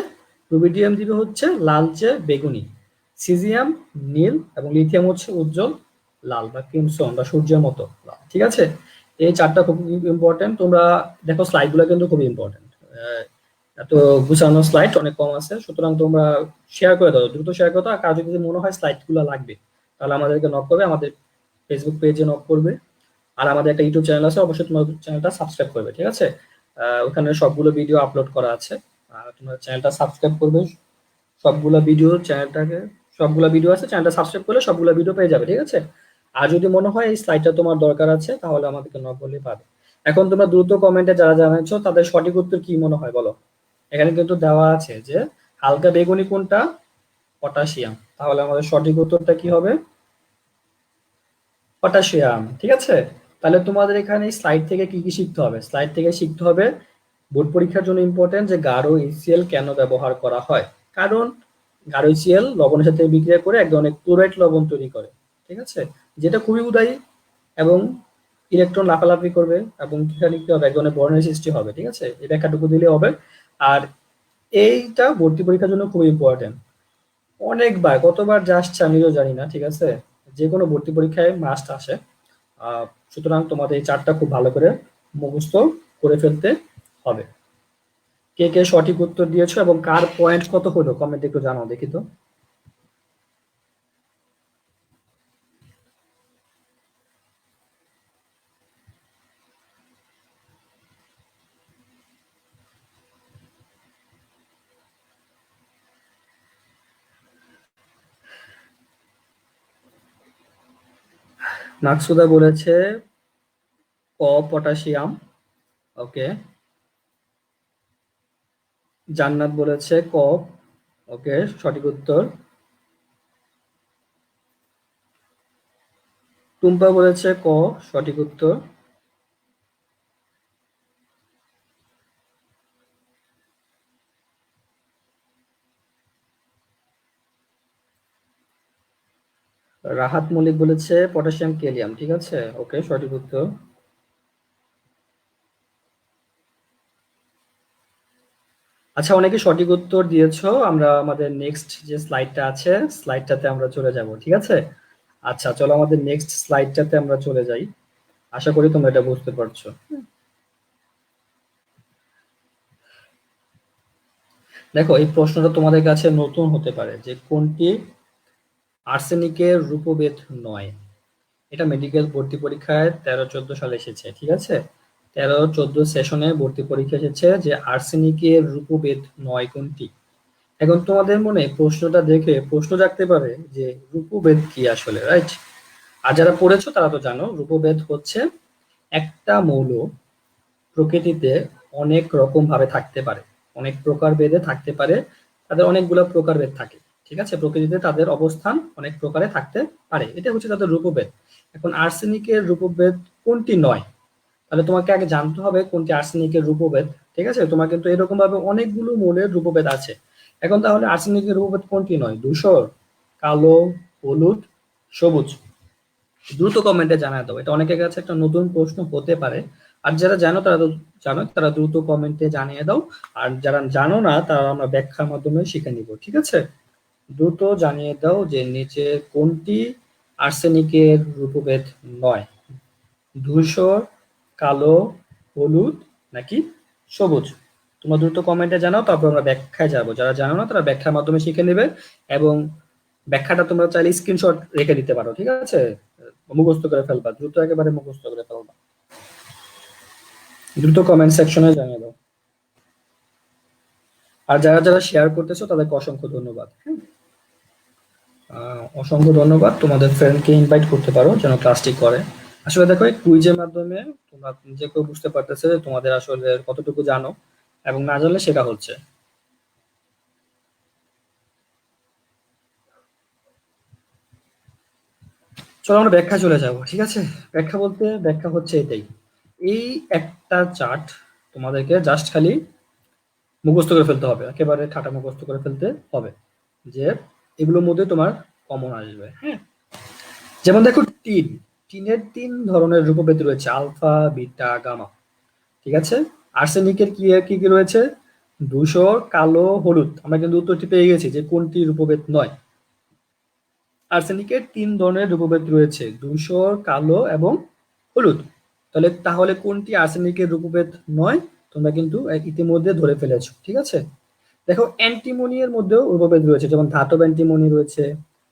রুবিডিয়াম দিবে হচ্ছে লালচে বেগুনি। সিজিয়াম নীল, এবং লিথিয়াম হচ্ছে উজ্জ্বল লাল বা ক্রিমসন বা সূর্যের মতো লাল। ঠিক আছে, এই 4টা খুব ইম্পর্টেন্ট। তোমরা দেখো স্লাইড গুলো কিন্তু খুব ইম্পর্টেন্ট। এত গুছানো স্লাইড অনেক কম আছে, সুতরাং তোমরা শেয়ার করে দাও, দ্রুত শেয়ার করে দাও। আর কার যদি মনে হয় স্লাইড গুলো লাগবে তাহলে আমাদেরকে নক করবে, আমাদের ফেসবুক পেজে নক করবে। আর আমাদের একটা ইউটিউব চ্যানেল আছে, অবশ্যই তোমার চ্যানেলটা সাবস্ক্রাইব করবে। ঠিক আছে, ওখানে সবগুলো ভিডিও আপলোড করা আছে। আর তোমরা চ্যানেলটা সাবস্ক্রাইব করবে, সবগুলো ভিডিও চ্যানেলটাকে, সবগুলো ভিডিও আছে, চ্যানেলটা সাবস্ক্রাইব করলে সবগুলো ভিডিও পেয়ে যাবে। ঠিক আছে, আর যদি মনে হয় এই স্লাইডটা তোমার দরকার আছে তাহলে আমাদেরকে নক করলে পাবে। এখন তোমরা দ্রুত কমেন্টে যারা জানাচ্ছ তাদের সঠিক উত্তর কি মনে হয় বলো। এখানে কিন্তু দেওয়া আছে যে হালকা বেগুনি কোনটা, পটাশিয়াম। তাহলে আমাদের সঠিক উত্তরটা কি হবে, পটাশিয়াম। ঠিক আছে, তাহলে তোমাদের এখানে স্লাইড থেকে কি কি শিখতে হবে? স্লাইড থেকে শিখতে হবে বোর্ড পরীক্ষার জন্য ইম্পর্টেন্ট যে গাঢ় HCl কেন ব্যবহার করা হয়। কারণ গাঢ় HCl লবণের সাথে বিক্রিয়া করে এক ধরনের ক্লোরাইড লবণ তৈরি করে, ঠিক আছে, যেটা খুবই উদায়ী এবং ইলেকট্রন লাফালাফি করবে এবং কি লিখতে হবে, এক ধরনের বর্ণের সৃষ্টি হবে, ঠিক আছে, এই ব্যাখ্যাটুকু দিলে হবে। আর এইটা ভর্তি পরীক্ষার জন্য খুবই ইম্পর্টেন্ট। অনেকবার কতবার যা আসছে আমিও জানি না, ঠিক আছে, যে কোনো ভর্তি পরীক্ষায় মাস্ট আসে। সুতরাং তোমাদের এই চারটা খুব ভালো করে মুখস্থ করে ফেলতে হবে। কে কে সঠিক উত্তর দিয়েছো এবং কার পয়েন্ট কত হলো কমেন্টে একটু জানাও দেখি তো। মাকসুদা বলেছে ক পটাশিয়াম। ওকে। জান্নাত বলেছে ক। ওকে, সঠিক উত্তর। টুম্পা বলেছে ক, সঠিক উত্তর। রাহাত মল্লিক বলেছে পটাশিয়াম ক্যালিয়াম, ঠিক আছে, ওকে, সঠিক উত্তর। আচ্ছা, অনেকে সঠিক উত্তর দিয়েছো, আমরা আমাদের নেক্সট যে স্লাইডটা আছে স্লাইডটাতে আমরা চলে যাব, ঠিক আছে। আচ্ছা, চলো আমাদের নেক্সট স্লাইডটাতে আমরা চলে যাই। আশা করি তোমরা এটা বুঝতে পারছো। দেখো, এই প্রশ্নটা তোমাদের কাছে নতুন হতে পারে যে কোনটি আর্সেনিকের রূপভেদ নয়। এটা মেডিকেল ভর্তি পরীক্ষায় 13-14 সালে এসেছে, ঠিক আছে, 13-14 সেশনে ভর্তি পরীক্ষা এসেছে যে আর্সেনিকের রূপভেদ নয় কোনটি। এখন তোমাদের মনে প্রশ্নটা দেখে প্রশ্ন জাগতে পারে যে রূপভেদ কি আসলে, রাইট? আর যারা পড়েছো তারা তো জানো রূপভেদ হচ্ছে একটা মৌল প্রকৃতিতে অনেক রকম ভাবে থাকতে পারে, অনেক প্রকার ভেদে থাকতে পারে, তাদের অনেকগুলো প্রকারভেদ থাকে, ঠিক আছে, প্রকৃতিতে তাদের অবস্থান অনেক প্রকারে থাকতে পারে, এটা হচ্ছে তাদের রূপভেদ। এখন আর্সেনিকের রূপভেদ কোনটি নয়, তাহলে তোমাকে আগে জানতে হবে কোনটি আর্সেনিকের রূপভেদ, ঠিক আছে। তোমার কিন্তু এরকম ভাবে অনেকগুলো মৌলের রূপভেদ আছে। এখন তাহলে আর্সেনিকের রূপভেদ কোনটি নয়? ধূসর, কালো, হলুদ, সবুজ। দ্রুত কমেন্টে জানায় দাও, এটা অনেকের কাছে একটা নতুন প্রশ্ন হতে পারে। আর যারা জানো তারা তো জানো, তারা দ্রুত কমেন্টে জানিয়ে দাও। আর যারা জানো না তারা আমরা ব্যাখ্যার মাধ্যমে শিখে নিব, ঠিক আছে। দ্রুত জানিয়ে দাও যে নিচে কোনটি আর্সেনিকের রূপভেদ নয়, ধূসর, কালো, হলুদ নাকি সবুজ। তোমরা দ্রুত কমেন্টে জানাও, তারপর আমরা ব্যাখ্যায় যাবো। যারা জানো না তারা ব্যাখ্যার মাধ্যমে শিখে নেবে এবং ব্যাখ্যাটা তোমরা চাইলে স্ক্রিনশট রেখে দিতে পারো, ঠিক আছে, মুখস্থ করে ফেলবা, দ্রুত একেবারে মুখস্থ করে ফেলবা। দ্রুত কমেন্ট সেকশনে জানিয়ে দাও। আর যারা যারা শেয়ার করতেছো তাদেরকে অসংখ্য ধন্যবাদ। অসংখ্য ধন্যবাদ। তোমাদের ফ্রেন্ডকে ইনভাইট করতে পারো যেন ক্লাসটি করে। আসলে দেখো, এই কুইজের মাধ্যমে তোমরা যে কেউ বুঝতে পারতেছে যে তোমাদের আসলে কতটুকু জানো এবং না জানলে শেখা হচ্ছে। চলো আমরা ব্যাখ্যা চলে যাব, ঠিক আছে। ব্যাখ্যা বলতে ব্যাখ্যা হচ্ছে এটাই, এই একটা চার্ট তোমাদেরকে জাস্ট খালি মুখস্থ করে ফেলতে হবে, একেবারে ঠাটা মুখস্থ করে ফেলতে হবে যে এগুলোর মধ্যে তোমার কমন আসবে, হ্যাঁ। যেমন দেখো, টিনের 3 ধরনের রূপভেদ রয়েছে, আলফা, বিটা, গামা, ঠিক আছে। আর্সেনিকের কি কি কি রয়েছে? ধূসর, কালো, হলুদ। আমরা কিন্তু উত্তরটি পেয়ে গেছি যে কোনটি রূপভেদ নয়। আর্সেনিকের 3 ধরনের রূপভেদ রয়েছে, ধূসর, কালো এবং হলুদ। তাহলে কোনটি আর্সেনিকের রূপভেদ নয় তোমরা কিন্তু ইতিমধ্যে ধরে ফেলেছো, ঠিক আছে। দেখো, অ্যান্টিমনি এর মধ্যেও রূপভেদ রয়েছে, যেমন ধাতব অ্যান্টিমনি রয়েছে,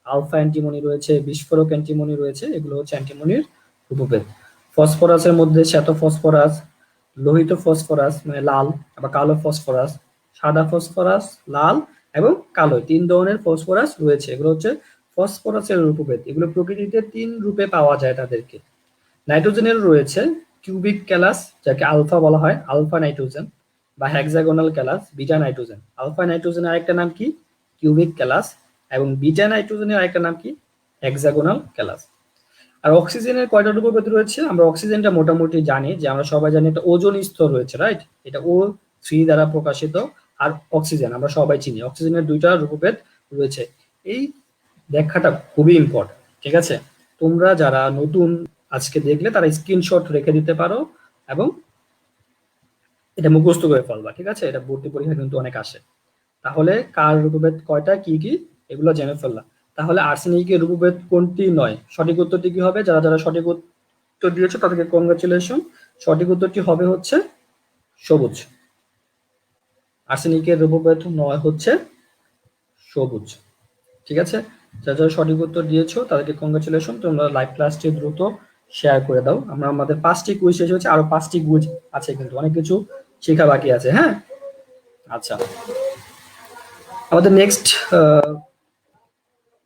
আলফা অ্যান্টিমনি রয়েছে, বিস্ফোরক অ্যান্টিমনি রয়েছে, এগুলো হচ্ছে অ্যান্টিমনির রূপভেদ। ফসফরাসের মধ্যে শ্বেত ফসফরাস, লোহিত ফসফরাস মানে লাল, আবার কালো ফসফরাস, সাদা ফসফরাস, লাল এবং কালো, 3 ধরনের ফসফরাস রয়েছে। এগুলো হচ্ছে ফসফরাসের রূপভেদ। এগুলো প্রকৃতিতে 3 রূপে পাওয়া যায় তাদেরকে। নাইট্রোজেনের রয়েছে কিউবিক ক্যালাস, যাকে আলফা বলা হয়, আলফা নাইট্রোজেন, বা হেক্সাগোনাল ক্যালাস, বিটা নাইট্রোজেন। আলফা নাইট্রোজেনের আরেকটা নাম কি? Cubic callous. এবং বিটা নাইট্রোজেনের আরেকটা নাম কি? Hexagonal callous. আর অক্সিজেনের কয়টা রূপভেদ রয়েছে? আমরা অক্সিজেনটা মোটামুটি জানি, যে আমরা সবাই জানি একটা ওজোন স্তর রয়েছে, রাইট? এটা O3 দ্বারা প্রকাশিত। আর অক্সিজেন আমরা সবাই চিনি, অক্সিজেনের দুইটা রূপভেদ রয়েছে। এই ব্যাখ্যাটা খুবই ইম্পর্টেন্ট, ঠিক আছে? তোমরা যারা নতুন আজকে দেখলে তারা স্ক্রিনশট রেখে দিতে পারো এবং এটা মুখস্থ করে ফেলবা, ঠিক আছে? এটা ভর্তি পরীক্ষা কিন্তু অনেক আসে। তাহলে কার রূপভেদ কয়টা, কি কি, এগুলো জেনে ফেললাম। তাহলে আর্সেনিকের রূপভেদ কোনটি নয়? সঠিক উত্তরটি কি হবে? যারা যারা সঠিক উত্তর দিয়েছো তাদেরকে কংগ্রাচুলেশন। সঠিক উত্তরটি হবে হচ্ছে সবুজ। আর্সেনিকের রূপভেদ নয় হচ্ছে সবুজ, ঠিক আছে? যারা যারা সঠিক উত্তর দিয়েছো তাদেরকে কংগ্রাচুলেশন। তোমরা লাইভ ক্লাসটি দ্রুত শেয়ার করে দাও। আমাদের 5টি কুইজ শেষ হচ্ছে, আরো 5টি কুইজ আছে, কিন্তু অনেক কিছু শেখা বাকি আছে, হ্যাঁ? আচ্ছা, আমাদের নেক্সট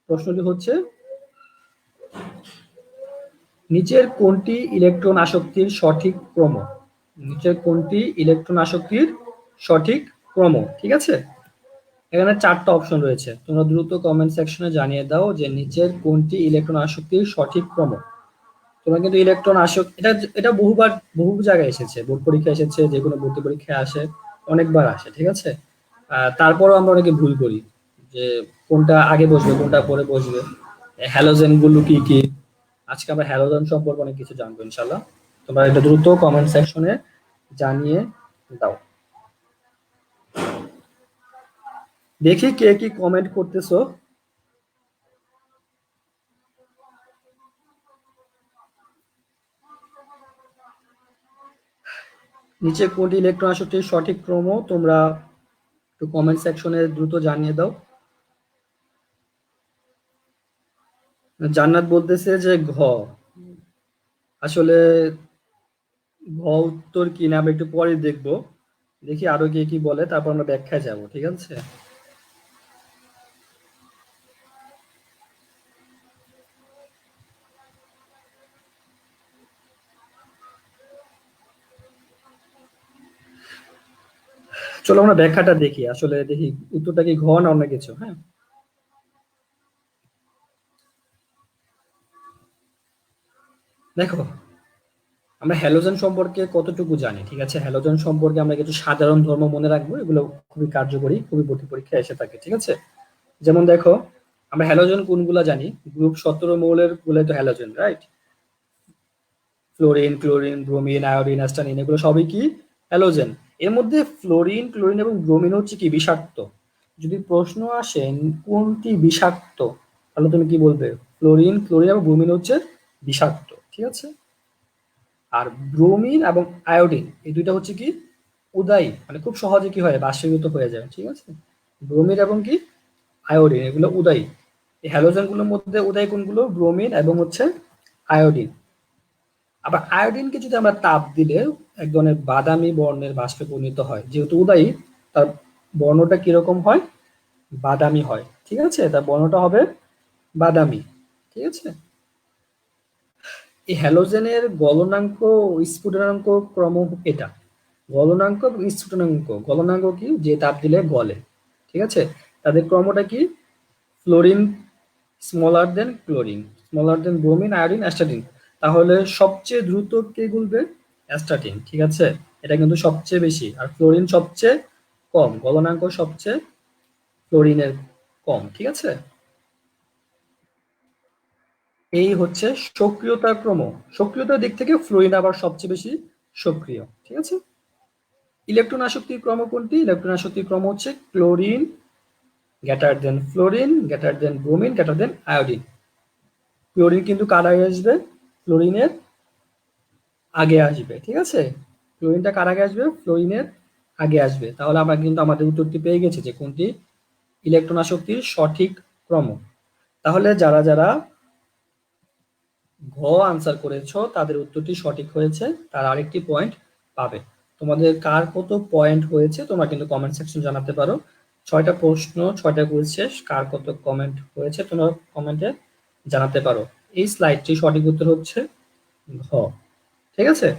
প্রশ্নটি হচ্ছে, নিচের কোনটি ইলেকট্রন আসক্তির সঠিক ক্রম? নিচের কোনটি ইলেকট্রন আসক্তির সঠিক ক্রম? ঠিক আছে, এখানে 4টা অপশন রয়েছে। তোমরা দ্রুত কমেন্ট সেকশনে জানিয়ে দাও যে নিচের কোনটি ইলেকট্রন আসক্তির সঠিক ক্রম। তোমরা কিন্তু ইলেকট্রন আসক্তি, এটা এটা বহুবার বহু জায়গায় এসেছে, বোর্ড পরীক্ষা এসেছে, যে কোনো ভর্তি পরীক্ষায় আসে, অনেকবার আসে, ঠিক আছে? তারপরও আমরা অনেকে ভুল করি, যে কোনটা আগে বসবে কোনটা পরে বসবে। হ্যালোজেন গুলো কি কি, আজকে আমরা হ্যালোজেন সম্পর্কে অনেক কিছু জানবো ইনশাল্লাহ। তোমরা এটা দ্রুত কমেন্ট সেকশনে জানিয়ে দাও। দেখি কে কি কমেন্ট করতেছো। নিচে কোনটি ইলেকট্রন আসক্তির সঠিক ক্রম, তোমরা একটু কমেন্ট সেকশনে দ্রুত জানিয়ে দাও। জান্নাত বলতেছে যে ঘ। আসলে ঘ উত্তর কি না আমরা একটু পরে দেখবো। দেখি আরো কে কি বলে, তারপর আমরা ব্যাখ্যায় যাব, ঠিক আছে? চলো আমরা ব্যাখ্যাটা দেখি, আসলে দেখি উত্তরটা কি ঘ না অন্য কিছু, হ্যাঁ? দেখো, আমরা হ্যালোজেন সম্পর্কে কতটুকু জানি, ঠিক আছে? হ্যালোজেন সম্পর্কে আমরা কিছু সাধারণ ধর্ম মনে রাখবো, এগুলো খুবই কার্যকরী, খুবই ভর্তি পরীক্ষায় এসে থাকে, ঠিক আছে? যেমন দেখো, আমরা হ্যালোজেন কোনগুলা জানি, গ্রুপ 17 মৌলের গুলো তো halogen, right? Fluorine, chlorine, bromine, iodine, astatine, এগুলো সবই কি হ্যালোজেন। এর মধ্যে ফ্লোরিন, ক্লোরিন এবং ব্রোমিন হচ্ছে কি বিষাক্ত। যদি প্রশ্ন আসে কোনটি বিষাক্ত, তাহলে তুমি কি বলবে? ফ্লোরিন, ক্লোরিন এবং ব্রোমিন হচ্ছে বিষাক্ত, ঠিক আছে? আর ব্রোমিন এবং আয়োডিন এই দুইটা হচ্ছে কি উদায়ী, মানে খুব সহজে কি হয় বাষ্পীভূত হয়ে যায়, ঠিক আছে? ব্রোমিন এবং কি আয়োডিন এগুলো উদায়ী। এই হ্যালোজেন গুলোর মধ্যে উদায়ী কোনগুলো? ব্রোমিন এবং হচ্ছে আয়োডিন। আবার আয়োডিনকে যদি আমরা তাপ দিলে এক ধরনের বাদামি বর্ণের বাষ্পে পরিণত হয়, যেহেতু উদায়ী তার বর্ণটা কিরকম হয়? বাদামি হয়, ঠিক আছে? তার বর্ণটা হবে বাদামি, ঠিক আছে? এই হ্যালোজেনের গলনাঙ্ক ও স্ফুটনাঙ্ক ক্রম এটা। গলনাঙ্ক এবং স্ফুটনাঙ্ক, গলনাঙ্ক কি? যে তাপ দিলে গলে, ঠিক আছে? তাদের ক্রমটা কি? ফ্লোরিন স্মলার দেন ক্লোরিন, স্মলার দেন ব্রোমিন, আয়োডিন, অ্যাস্টাটিন। তাহলে সবচেয়ে দ্রুত কে গুলবে? অ্যাস্টাটিন, ঠিক আছে? এটা কিন্তু সবচেয়ে বেশি, আর ফ্লোরিন সবচেয়ে কম, গলনাঙ্ক সবচেয়ে ফ্লোরিনের কম, ঠিক আছে? এই হচ্ছে সক্রিয়তার ক্রম। সক্রিয়তার দিক থেকে ফ্লোরিন আবার সবচেয়ে বেশি সক্রিয়, ঠিক আছে? ইলেকট্রন আসক্তির ক্রম কোনটি? ইলেকট্রন আসক্তির ক্রম হচ্ছে chlorine greater than fluorine greater than bromine greater than iodine. Chlorine কিন্তু কার আগে আসবে? ফ্লোরিনের আগে আসবে, ঠিক আছে? ক্লোরিনটা কার আগে আসবে? ফ্লোরিনের আগে আসবে। তাহলে আমরা কিন্তু আমাদের উত্তরটি পেয়ে গেছি যে কোনটি ইলেকট্রন আসক্তির সঠিক ক্রম। তাহলে যারা যারা ঘ আনসার করেছো তাদের উত্তরটি সঠিক হয়েছে, তার আরেকটি পয়েন্ট পাবে। তোমাদের কার কত পয়েন্ট হয়েছে তোমরা কিন্তু কমেন্ট সেকশন জানাতে পারো। 6টা প্রশ্ন, 6টা কুইজ শেষ, কার কত কমেন্ট হয়েছে তোমরা কমেন্টে জানাতে পারো। এই স্লাইডটি সঠিক উত্তর হচ্ছে ঘ, ঠিক আছে?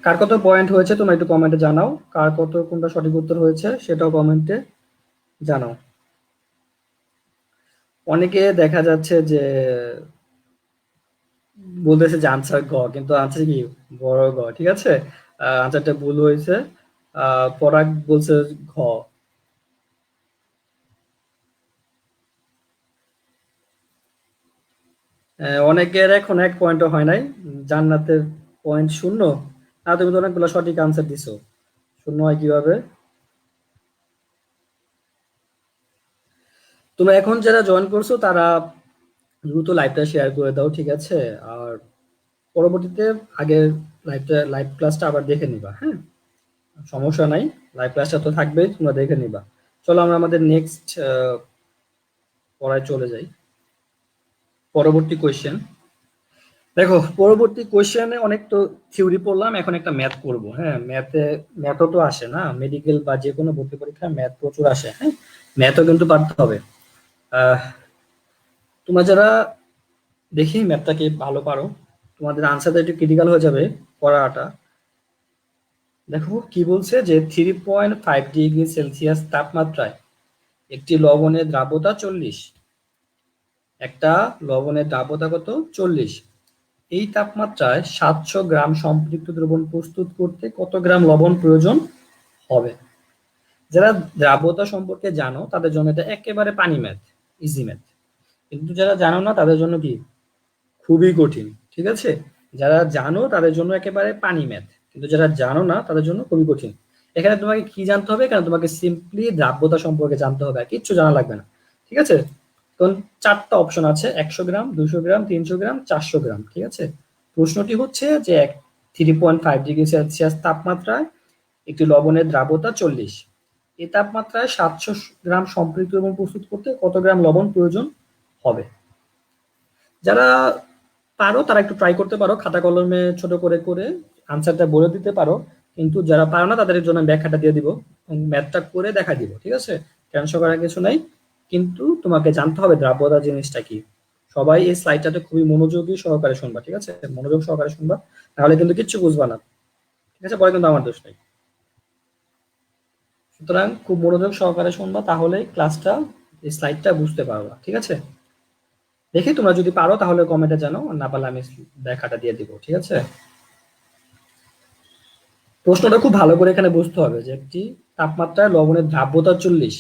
কার কত পয়েন্ট হয়েছে তোমরা একটু কমেন্টে জানাও, কার কত কোনটা সঠিক উত্তর হয়েছে সেটাও কমেন্টে জানাও। অনেকে দেখা যাচ্ছে যে বলতেছে যে আনসার গ, কিন্তু আনসার কি বড় গ, ঠিক আছে। আনসারটা ভুল হয়েছে। পরাগ বলছে ঘ। অনেকের এখন এক পয়েন্টও হয় নাই। জান্নাতের পয়েন্ট শূন্য। তুমি তো অনেকগুলো সঠিক আনসার দিছো, শূন্য হয় কিভাবে? তোমরা এখন যারা জয়েন করছো তারা দ্রুত লাইভটা শেয়ার করে দাও, ঠিক আছে। আর পরবর্তীতে আগের লাইভ ক্লাসটা আবার দেখে নিবা, হ্যাঁ, সমস্যা নাই। লাইভ ক্লাসটা তো থাকবেই, তোমরা দেখে নিবা। চলো আমরা আমাদের নেক্সট পড়ায় চলে যাই। পরবর্তী কোয়েশ্চেন। দেখো, পরবর্তী কোয়েশ্চেনে অনেক তো থিওরি পড়লাম, এখন একটা ম্যাথ করব। হ্যাঁ, ম্যাথও তো আসে না, মেডিকেল বা যে কোনো ভর্তি পরীক্ষায় ম্যাথ প্রচুর আসে। হ্যাঁ, ম্যাথও কিন্তু পারতে হবে। আহ তোমরা যারা দেখি ম্যাথটাকে ভালো পারো, তোমাদের আনসারটা একটু ক্রিটিক্যাল হয়ে যাবে পড়াটা। দেখো কি বলছে, যে 3.5 ডিগ্রি সেলসিয়াস তাপমাত্রায় একটি লবণের দ্রাব্যতা 40। একটা লবণের দ্রাব্যতা কত? 40। এই তাপমাত্রায় 700 গ্রাম সম্পৃক্ত দ্রবণ প্রস্তুত করতে কত গ্রাম লবণ প্রয়োজন হবে? যারা দ্রাব্যতা সম্পর্কে জানো তাদের জন্য এটা একেবারে পানি ম্যাথ, ইজি ম্যাথ। কিন্তু যারা জানো না তাদের জন্য কি খুবই কঠিন, ঠিক আছে। যারা জানো তাদের জন্য একেবারে পানি ম্যাথ, কিন্তু যারা জানো না তাদের জন্য খুবই কঠিন। এখানে তোমাকে কি জানতে হবে? এখানে তোমাকে সিম্পলি দ্রাব্যতা সম্পর্কে জানতে হবে, আর কিচ্ছু জানা লাগবে না, ঠিক আছে। তখন চারটা অপশন আছে: 100 গ্রাম, 200 গ্রাম, 300 গ্রাম, 400 গ্রাম, ঠিক আছে। প্রশ্নটি হচ্ছে যে 3.5 ডিগ্রি সেলসিয়াস তাপমাত্রায় একটি লবণের দ্রাব্যতা 40। এই তাপমাত্রায় 700 গ্রাম সম্পৃক্ত এবং প্রস্তুত করতে কত গ্রাম লবণ প্রয়োজন হবে? যারা পারো তারা একটু ট্রাই করতে পারো, খাতা কলমে ছোট করে করে আনসারটা বলে দিতে পারো। কিন্তু যারা পারো না তাদের জন্য ব্যাখ্যাটা দিয়ে দিব, ম্যাথটা করে দেখা দিব, ঠিক আছে। টেনশন করার কিছু নাই। কিন্তু তোমাকে জানতে হবে দ্রাব্যতা জিনিসটা কি। সবাই এই স্লাইডটাতে খুবই মনোযোগী সহকারে শুনবা, ঠিক আছে, মনোযোগ সহকারে শুনবা, নাহলে কিন্তু কিচ্ছু বুঝবা না, ঠিক আছে। পরে কিন্তু আমার দোষ নেই। সুতরাং খুব মনোযোগ সহকারে শুনবা, তাহলে ক্লাসটা, এই স্লাইডটা বুঝতে পারবা, ঠিক আছে। দেখি তোমরা যদি পারো তাহলে কমেন্টে জানাও, আর না পারলে আমি ব্যাখ্যাটা দিয়ে দিব, ঠিক আছে। প্রশ্নটা খুব ভালো করে এখানে বুঝতে হবে যে একটি তাপমাত্রায় লবণের দ্রাব্যতা 40।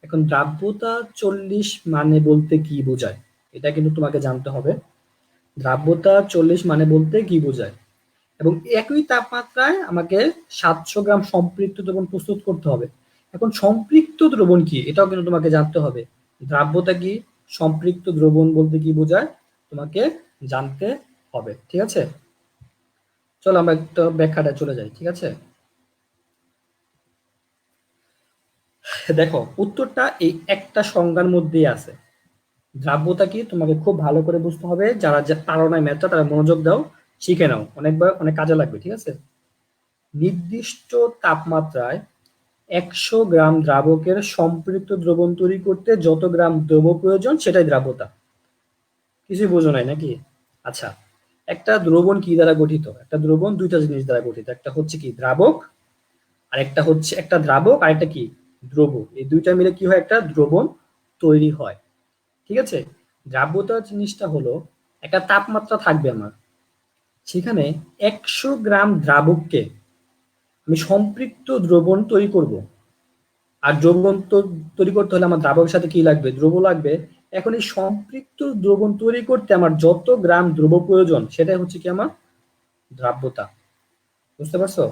এখন দ্রাব্যতা 40 মানে বলতে কি বোঝায়, এটা কিন্তু তোমাকে জানতে হবে। দ্রাব্যতা 40 মানে বলতে কি বোঝায়, এবং একই তাপমাত্রায় আমাকে 700 গ্রাম সম্পৃক্ত দ্রবণ প্রস্তুত করতে হবে। এখন সম্পৃক্ত দ্রবণ কি এটাও কিন্তু তোমাকে জানতে হবে। দ্রাব্যতা কি, সম্পৃক্ত দ্রবণ বলতে কি বোঝায়, তোমাকে জানতে হবে, ঠিক আছে। চলো আমরা একটা ব্যাখ্যাটা চলে যাই, ঠিক আছে। দেখো উত্তরটা এই একটা সংজ্ঞার মধ্যেই আছে। দ্রাব্যতা কি তোমাকে খুব ভালো করে বুঝতে হবে, যারা যে পারো না ম্যাথটা তারা মনোযোগ দাও, শিখে নাও, অনেকবার অনেক কাজে লাগবে, ঠিক আছে। নির্দিষ্ট তাপমাত্রায় 100 গ্রাম দ্রাবকের সম্পৃক্ত দ্রবণ তৈরি করতে যত গ্রাম দ্রব প্রয়োজন সেটাই দ্রাব্যতা। কিছুই বোঝো নাই নাকি? আচ্ছা, একটা দ্রবণ কি দ্বারা গঠিত? একটা দ্রবণ দুইটা জিনিস দ্বারা গঠিত, একটা হচ্ছে কি দ্রাবক, আর একটা হচ্ছে একটা দ্রাবক আর একটা কি দ্রব। এই দুইটা মিলে কি হয়? একটা দ্রবণ তৈরি হয়, ঠিক আছে। দ্রাব্যতা জিনিসটা হলো একটা তাপমাত্রা থাকবে আমার, সেখানে 100 গ্রাম দ্রাবককে আমি সম্পৃক্ত দ্রবণ তৈরি করব। আর দ্রবণ তো তৈরি করতে হলে আমার দ্রাবকের সাথে কি লাগবে? দ্রব লাগবে। এখন এই সম্পৃক্ত দ্রবণ তৈরি করতে আমার যত গ্রাম দ্রব প্রয়োজন সেটাই হচ্ছে কি আমার দ্রাব্যতা। বুঝতে পারছো?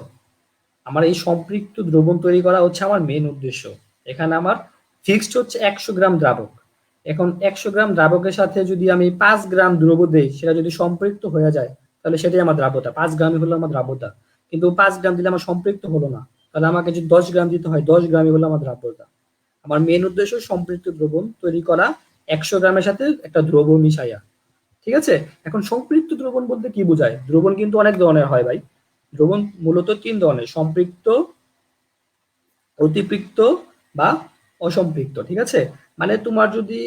আমার এই সম্পৃক্ত দ্রবণ তৈরি করা হচ্ছে আমার মেন উদ্দেশ্য। এখানে আমার ফিক্সড হচ্ছে 100 গ্রাম দ্রাবক। এখন 100 গ্রাম দ্রাবকের সাথে যদি আমি 5 গ্রাম দ্রব দেই, সেটা যদি সম্পৃক্ত হয়ে যায় তাহলে সেটাই আমার দ্রাব্যতা, 5 গ্রামই হলো আমার দ্রাব্যতা। কিন্তু 5 গ্রাম দিলে আমার সম্পৃক্ত হলো না, তাহলে আমাকে যদি 10 গ্রাম দিতে হয়, 10 গ্রামই হলো আমার দ্রাব্যতা। আমার মেন উদ্দেশ্য সম্পৃক্ত দ্রবণ তৈরি করা, 100 গ্রামের সাথে একটা দ্রব মিশাইয়া, ঠিক আছে। এখন সম্পৃক্ত দ্রবণ বলতে কি বোঝায়? দ্রবণ কিন্তু অনেক ধরনের হয় ভাই। দ্রবণ মূলত 3 ধরনের: সম্পৃক্ত, অতিপৃক্ত বা অসম্পৃক্ত, ঠিক আছে। মানে তোমার যদি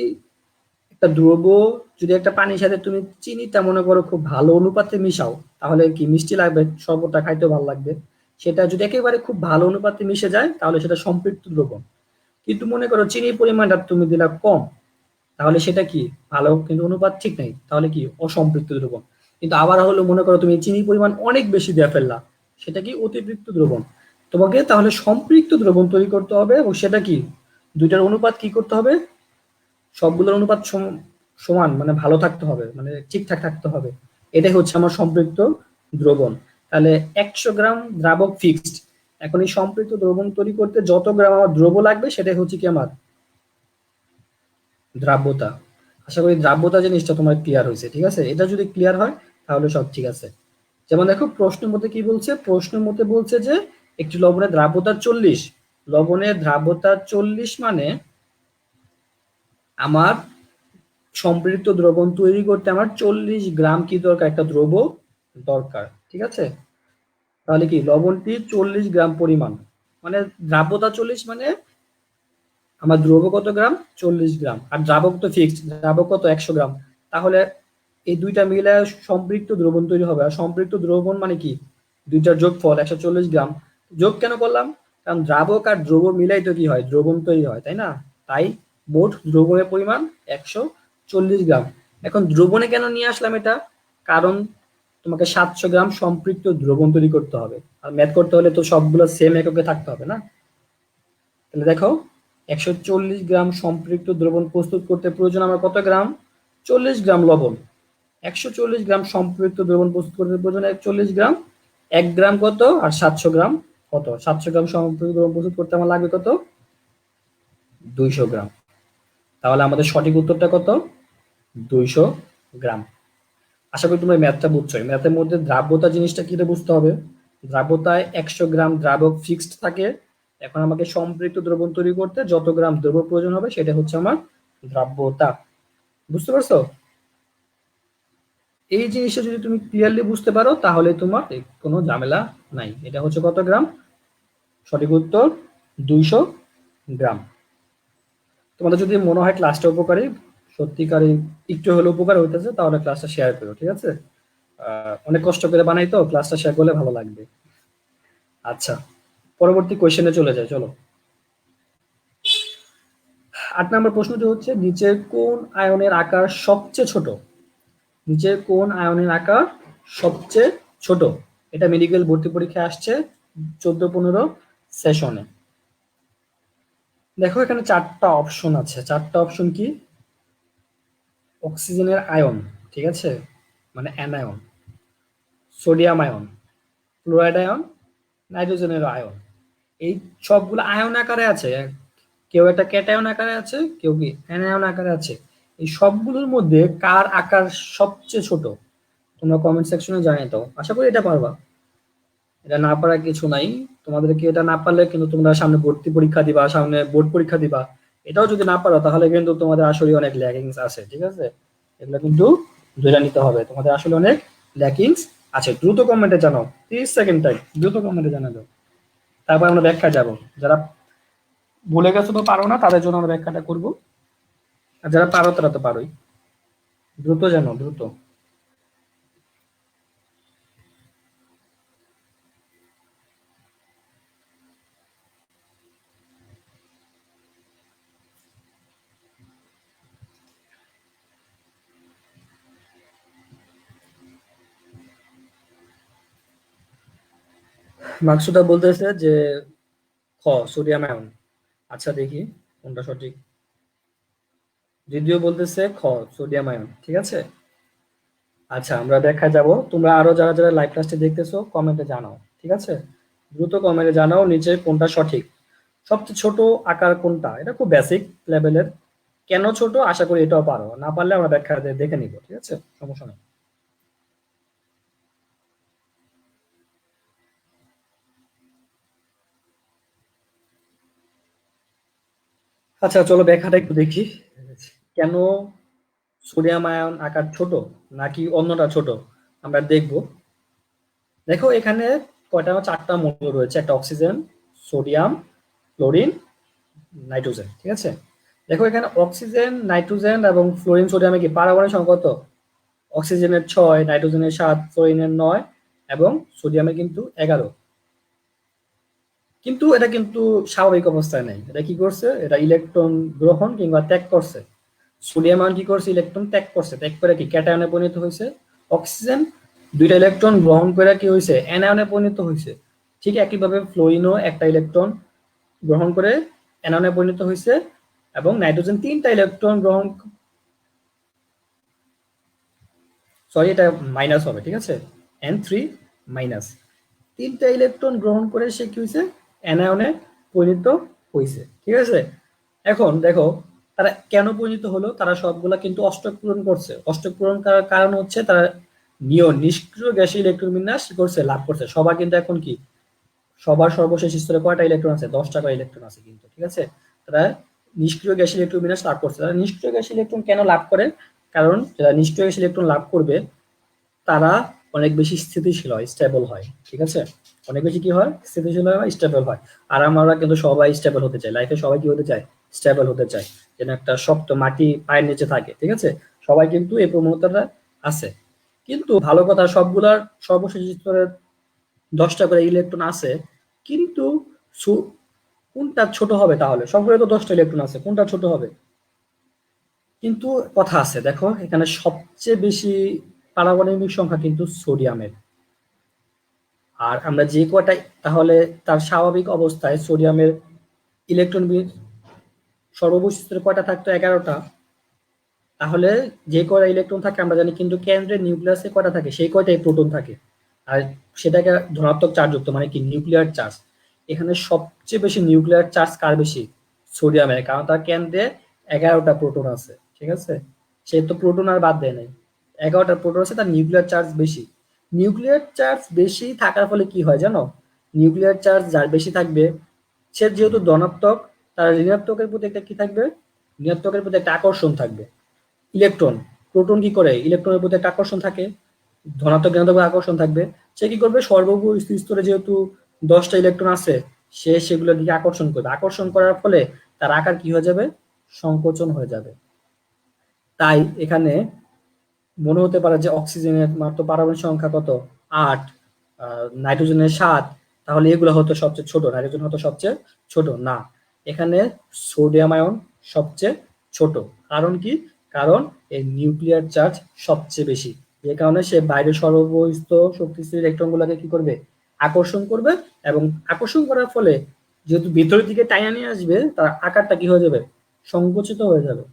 একটা দ্রব্য যদি একটা পানির সাথে তুমি চিনিটা মনে করো খুব ভালো অনুপাতে মিশাও, তাহলে কি মিষ্টি লাগবে, শরবতটা খাইতেও ভালো লাগবে। সেটা যদি একেবারে খুব ভালো অনুপাতে মিশে যায় তাহলে সেটা সম্পৃক্ত দ্রবণ। কিন্তু মনে করো চিনির পরিমাণটা তুমি দিলা কম, তাহলে সেটা কি ভালো, কিন্তু অনুপাত ঠিক নেই, তাহলে কি অসম্পৃক্ত দ্রবণ। কিন্তু আবার হলো মনে করো তুমি চিনির পরিমাণ অনেক বেশি দিয়ে ফেললা, সেটা কি অতিরিক্ত দ্রবণ। তোমাকে তাহলে সম্পৃক্ত দ্রবণ তৈরি করতে হবে, এবং সেটা কি দুইটার অনুপাত কি করতে হবে, সবগুলোর অনুপাত সমান, মানে ভালো থাকতে হবে, মানে ঠিকঠাক থাকতে হবে। এটাই হচ্ছে আমার সম্পৃক্ত দ্রবণ। তাহলে 100 গ্রাম দ্রাবক ফিক্সড। এখন এই সম্পৃক্ত দ্রবণ তৈরি করতে যত গ্রাম আমার দ্রব্য লাগবে সেটাই হচ্ছে কি আমার দ্রাব্যতা। আশা করি দ্রাব্যতা জিনিসটা তোমার ক্লিয়ার হয়েছে, ঠিক আছে? এটা যদি ক্লিয়ার হয় তাহলে সব ঠিক আছে। যেমন দেখো প্রশ্ন মতে কি বলছে, প্রশ্ন মতে বলছে যে একটি লবণের দ্রাব্যতা 40, লবণের দ্রাব্যতা 40 মানে আমার সম্পৃক্ত দ্রবণ তৈরি করতে আমার 40 গ্রাম কি দরকার, একটা দ্রব্য দরকার, ঠিক আছে? তাহলে কি লবণটি 40 গ্রাম পরিমাণ, মানে দ্রাব্যতা 40 মানে আমার দ্রব্য কত গ্রাম, 40 গ্রাম, আর দ্রাবক তো ফিক্সড, দ্রাবক কত 100 গ্রাম। তাহলে এই দুইটা মিলে সম্পৃক্ত দ্রবণ তৈরি হবে। আর সম্পৃক্ত দ্রবণ মানে কি, দুইটার যোগফল 140 গ্রাম। যোগ কেন করলাম, কারণ দ্রাবক আর দ্রব্য মিলাই তো কি হয়, দ্রবণ তৈরি হয়, তাই না? তাই মোট দ্রবণের পরিমাণ 140 গ্রাম। এখন দ্রবণে কেন নিয়ে আসলাম এটা, কারণ তোমাকে 700 গ্রাম সম্পৃক্ত দ্রবণ তৈরি করতে হবে, আর ম্যাথ করতে হলে তো সবগুলো সেম এককে থাকতে হবে না। তাহলে দেখো 140 গ্রাম সম্পৃক্ত দ্রবণ প্রস্তুত করতে প্রয়োজন আমার কত গ্রাম, 40 গ্রাম লবণ। 140 গ্রাম সম্পৃক্ত দ্রবণ প্রস্তুত করতে প্রয়োজন 40 গ্রাম। 1 গ্রাম কত, আর 700 গ্রাম কত, 700 গ্রাম সম্পৃক্ত দ্রবণ প্রস্তুত করতে আমার লাগবে কত, 200 গ্রাম। তাহলে আমাদের সঠিক উত্তরটা কত, 200 গ্রাম। আশা করি তোমরা ম্যাথটা বুঝছো। ম্যাথের মধ্যে দ্রাব্যতা জিনিসটা কি বুঝতে হবে। দ্রাব্যতায় 100 গ্রাম দ্রাবক ফিক্সড থাকে। এখন আমাকে সম্পৃক্ত দ্রবণ তৈরি করতে যত গ্রাম দ্রব্য প্রয়োজন হবে সেটা হচ্ছে আমার দ্রাব্যতা। বুঝতে পারছো? এই জিনিসটা যদি তুমি ক্লিয়ারলি বুঝতে পারো তাহলে তোমার কোনো ঝামেলা নাই। এটা হচ্ছে কত গ্রাম, সঠিক উত্তর 200 গ্রাম। তোমাদের যদি মনে হয় ক্লাসটা উপকারী, সত্যিকারই একটু হলে উপকার হইতেছে, তাহলে ক্লাসটা শেয়ার করো, ঠিক আছে? অনেক কষ্ট করে বানাই তো, ক্লাসটা শেয়ার করলে ভালো লাগবে। আচ্ছা, পরবর্তী কোয়েশ্চেনে চলে যায়, চলো। 8 নম্বর প্রশ্নটি হচ্ছে, নিচের কোন আয়নের আকার সবচেয়ে ছোট, নিচের কোন আয়নের আকার সবচেয়ে ছোট। এটা মেডিকেল ভর্তি পরীক্ষায় আসছে 14-15 সেশনে। দেখো এখানে 4টা অপশন আছে। 4টা অপশন কি, অক্সিজেনের আয়ন, ঠিক আছে, মানে anion, sodium ion, chloride ion, নাইট্রোজেনের আয়ন। এই সবগুলো আয়ন আকারে আছে, কেউ একটা ক্যাটায়ন আকারে আছে, কেউ কি অ্যানায়ন আকারে আছে। এই সবগুলোর মধ্যে কার আকার সবচেয়ে ছোট, তোমরা কমেন্ট সেকশনে জানিয়ে দাও। আশা করি এটা পারবা, এটা না পারার কিছু নাই। তোমাদেরকে এটা না পারলে কিন্তু তোমরা সামনে ভর্তি পরীক্ষা দিবা, সামনে বোর্ড পরীক্ষা দিবা, এটাও যদি না পারো তাহলে কিন্তু তোমাদের আসলে অনেক ল্যাকিংস আছে, ঠিক আছে? এগুলো কিন্তু ধরে নিতে হবে, তোমাদের আসলে অনেক ল্যাকিংস আছে। দ্রুত কমেন্টে জানাও, 30 সেকেন্ড টাইম, দ্রুত কমেন্টে জানাও, তারপর আমরা ব্যাখ্যা যাব। যারা ভুলে গেছো বা পারো না তাদের জন্য আমরা ব্যাখ্যাটা করব, আর যারা পারো তারা তো পারোই। দ্রুত জানো, দ্রুত। মাকসুদা বলতেছে যে খ, সোডিয়াম আয়ন। আচ্ছা দেখি কোনটা সঠিক। যদিও বলতেছে খ, সোডিয়াম আয়ন, ঠিক আছে। আচ্ছা আমরা ব্যাখ্যা যাব। তোমরা আরো যারা যারা লাইভ ক্লাসটি দেখতেছো কমেন্টে জানাও, ঠিক আছে? দ্রুত কমেন্টে জানাও নিচে কোনটা সঠিক। সবচেয়ে ছোট আকার কোনটা, এটা খুব বেসিক লেভেলের। কেন ছোট, আশা করি এটাও পারো, না পারলে আমরা ব্যাখ্যা দেখে নিব, ঠিক আছে, সমস্যা নেই। আচ্ছা চলো ব্যাখ্যাটা একটু দেখি। কেন সোডিয়াম আয়ন আকার ছোট, নাকি অন্যটা ছোট, আমরা দেখব। দেখো এখানে কয়টা, 4টা মৌল রয়েছে, একটা অক্সিজেন, সোডিয়াম, ক্লোরিন, নাইট্রোজেন, ঠিক আছে। দেখো এখানে অক্সিজেন, নাইট্রোজেন এবং ফ্লোরিন, সোডিয়ামে কি পারমাণবিক সংখ্যা কত? অক্সিজেনের 6, নাইট্রোজেনের 7, ফ্লোরিনের 9 এবং সোডিয়ামের কিন্তু 11। কিন্তু এটা কিন্তু স্বাভাবিক অবস্থায় নেই। এটা কি করছে? এটা ইলেকট্রন গ্রহণ কিংবা ত্যাগ করছে। সোডিয়াম আয়ন কি করছে? ইলেকট্রন ত্যাগ করছে। ত্যাগ করে কি ক্যাটায়নে পরিণত হয়েছে। অক্সিজেন দুইটা ইলেকট্রন গ্রহণ করে কি হয়েছে? অ্যানায়নে পরিণত হয়েছে। ঠিক একইভাবে ফ্লোরিনও একটা ইলেকট্রন গ্রহণ করে অ্যানায়নে পরিণত হয়েছে এবং নাইট্রোজেন তিনটা ইলেকট্রন গ্রহণ, সরি এটা মাইনাস হবে, ঠিক আছে, N3 মাইনাস, তিনটা ইলেকট্রন গ্রহণ করে সে কি হয়েছে? অ্যানায়নে পরিণত হয়েছে, ঠিক আছে। এখন দেখো তারা কেন পরিণত হলো? তারা সবগুলা কিন্তু অষ্টক পূরণ করছে। অষ্টক পূরণ করার কারণ হচ্ছে তারা নিয়ন নিষ্ক্রিয় গ্যাসীয় ইলেকট্রন বিন্যাস কি করছে? লাভ করছে। সবার কিন্তু এখন কি, সবার সর্বশেষ স্তরে কয়টা ইলেকট্রন আছে? 10টা করে ইলেকট্রন আছে কিন্তু, ঠিক আছে। তারা নিষ্ক্রিয় গ্যাসীয় ইলেকট্রন বিন্যাস লাভ করছে। তারা নিষ্ক্রিয় গ্যাসীয় ইলেকট্রন কেন লাভ করে? কারণ যারা নিষ্ক্রিয় গ্যাসীয় ইলেকট্রন লাভ করবে তারা অনেক বেশি স্থিতিশীল হয়, স্টেবল হয়, ঠিক আছে। অনেক বেশি কি হয়? স্থিতিশীল হয়, স্টেবল হয়। আর আমরা কিন্তু সবাই স্টেবল হতে চাই লাইফে, সবাই কি হতে চায়? স্টেবল হতে চায়, যেন একটা শক্ত মাটি পায়ের নিচে থাকে, ঠিক আছে। সবাই কিন্তু এই প্রবণতাটা আছে। কিন্তু ভালো কথা, সবগুলার সর্বশেষ স্তরের 10টা করে ইলেকট্রন আছে, কিন্তু কোনটা ছোট হবে? তাহলে সবগুলো তো 10টা ইলেকট্রন আছে, কোনটা ছোট হবে? কিন্তু কথা আছে, দেখো এখানে সবচেয়ে বেশি পারমাণবিক সংখ্যা কিন্তু সোডিয়ামের। আর আমরা যে কয়টা, তাহলে তার স্বাভাবিক অবস্থায় সোডিয়ামের ইলেকট্রন সর্বশেষ স্তরে কয়টা থাকতো? 11টা। তাহলে যে কয়টা ইলেকট্রন থাকে আমরা জানি, কিন্তু কেন্দ্রের নিউক্লিয়াসে কয়টা থাকে? সেই কয়টাই প্রোটন থাকে। আর সেটাকে ধনাত্মক চার্জ যুক্ত, মানে কি নিউক্লিয়ার চার্জ। এখানে সবচেয়ে বেশি নিউক্লিয়ার চার্জ কার বেশি? সোডিয়ামের, কারণ তার কেন্দ্রে 11টা প্রোটন আছে, ঠিক আছে। সে তো প্রোটন আর বাদ দেয় নাই, 11টা প্রোটন আছে, তার নিউক্লিয়ার চার্জ বেশি। নিউক্লিয়ার চার্জ বেশি থাকার ফলে কি হয় জানো? নিউক্লিয়ার চার্জ যার বেশি থাকবে, সে যেহেতু ধনাত্মক, তার ঋণাত্মকের প্রতি একটা কি থাকবে? ঋণাত্মকের প্রতি একটা আকর্ষণ থাকবে। ইলেকট্রন, প্রোটন কি করে? ইলেকট্রনের প্রতি একটা আকর্ষণ থাকে, ধনাত্মক ঋণাত্মক আকর্ষণ থাকবে। সে কি করবে? সর্বশেষ স্তরে যেহেতু 10টা ইলেকট্রন আছে, সে সেগুলোর দিকে আকর্ষণ করবে। আকর্ষণ করার ফলে তার আকার কি হয়ে যাবে? সংকোচন হয়ে যাবে। তাই এখানে মনে হতে পারে যে অক্সিজেনের মাত্র পারমাণবিক সংখ্যা কত? 8, নাইট্রোজেনের 7, তাহলে এগুলো হতো সবচেয়ে ছোট, নাইট্রোজেন হতো সবচেয়ে ছোট। না, এখানে সোডিয়াম আয়ন সবচেয়ে ছোট। কারণ কি? কারণ এই নিউক্লিয়ার চার্জ সবচেয়ে বেশি, যে কারণে সে বাইরের সর্বস্থ শক্তিশালী ইলেকট্রন গুলাকে কি করবে? আকর্ষণ করবে। এবং আকর্ষণ করার ফলে যেহেতু ভিতরের দিকে টাইনা নিয়ে আসবে, তার আকারটা কি হয়ে যাবে? সংকুচিত হয়ে যাবে।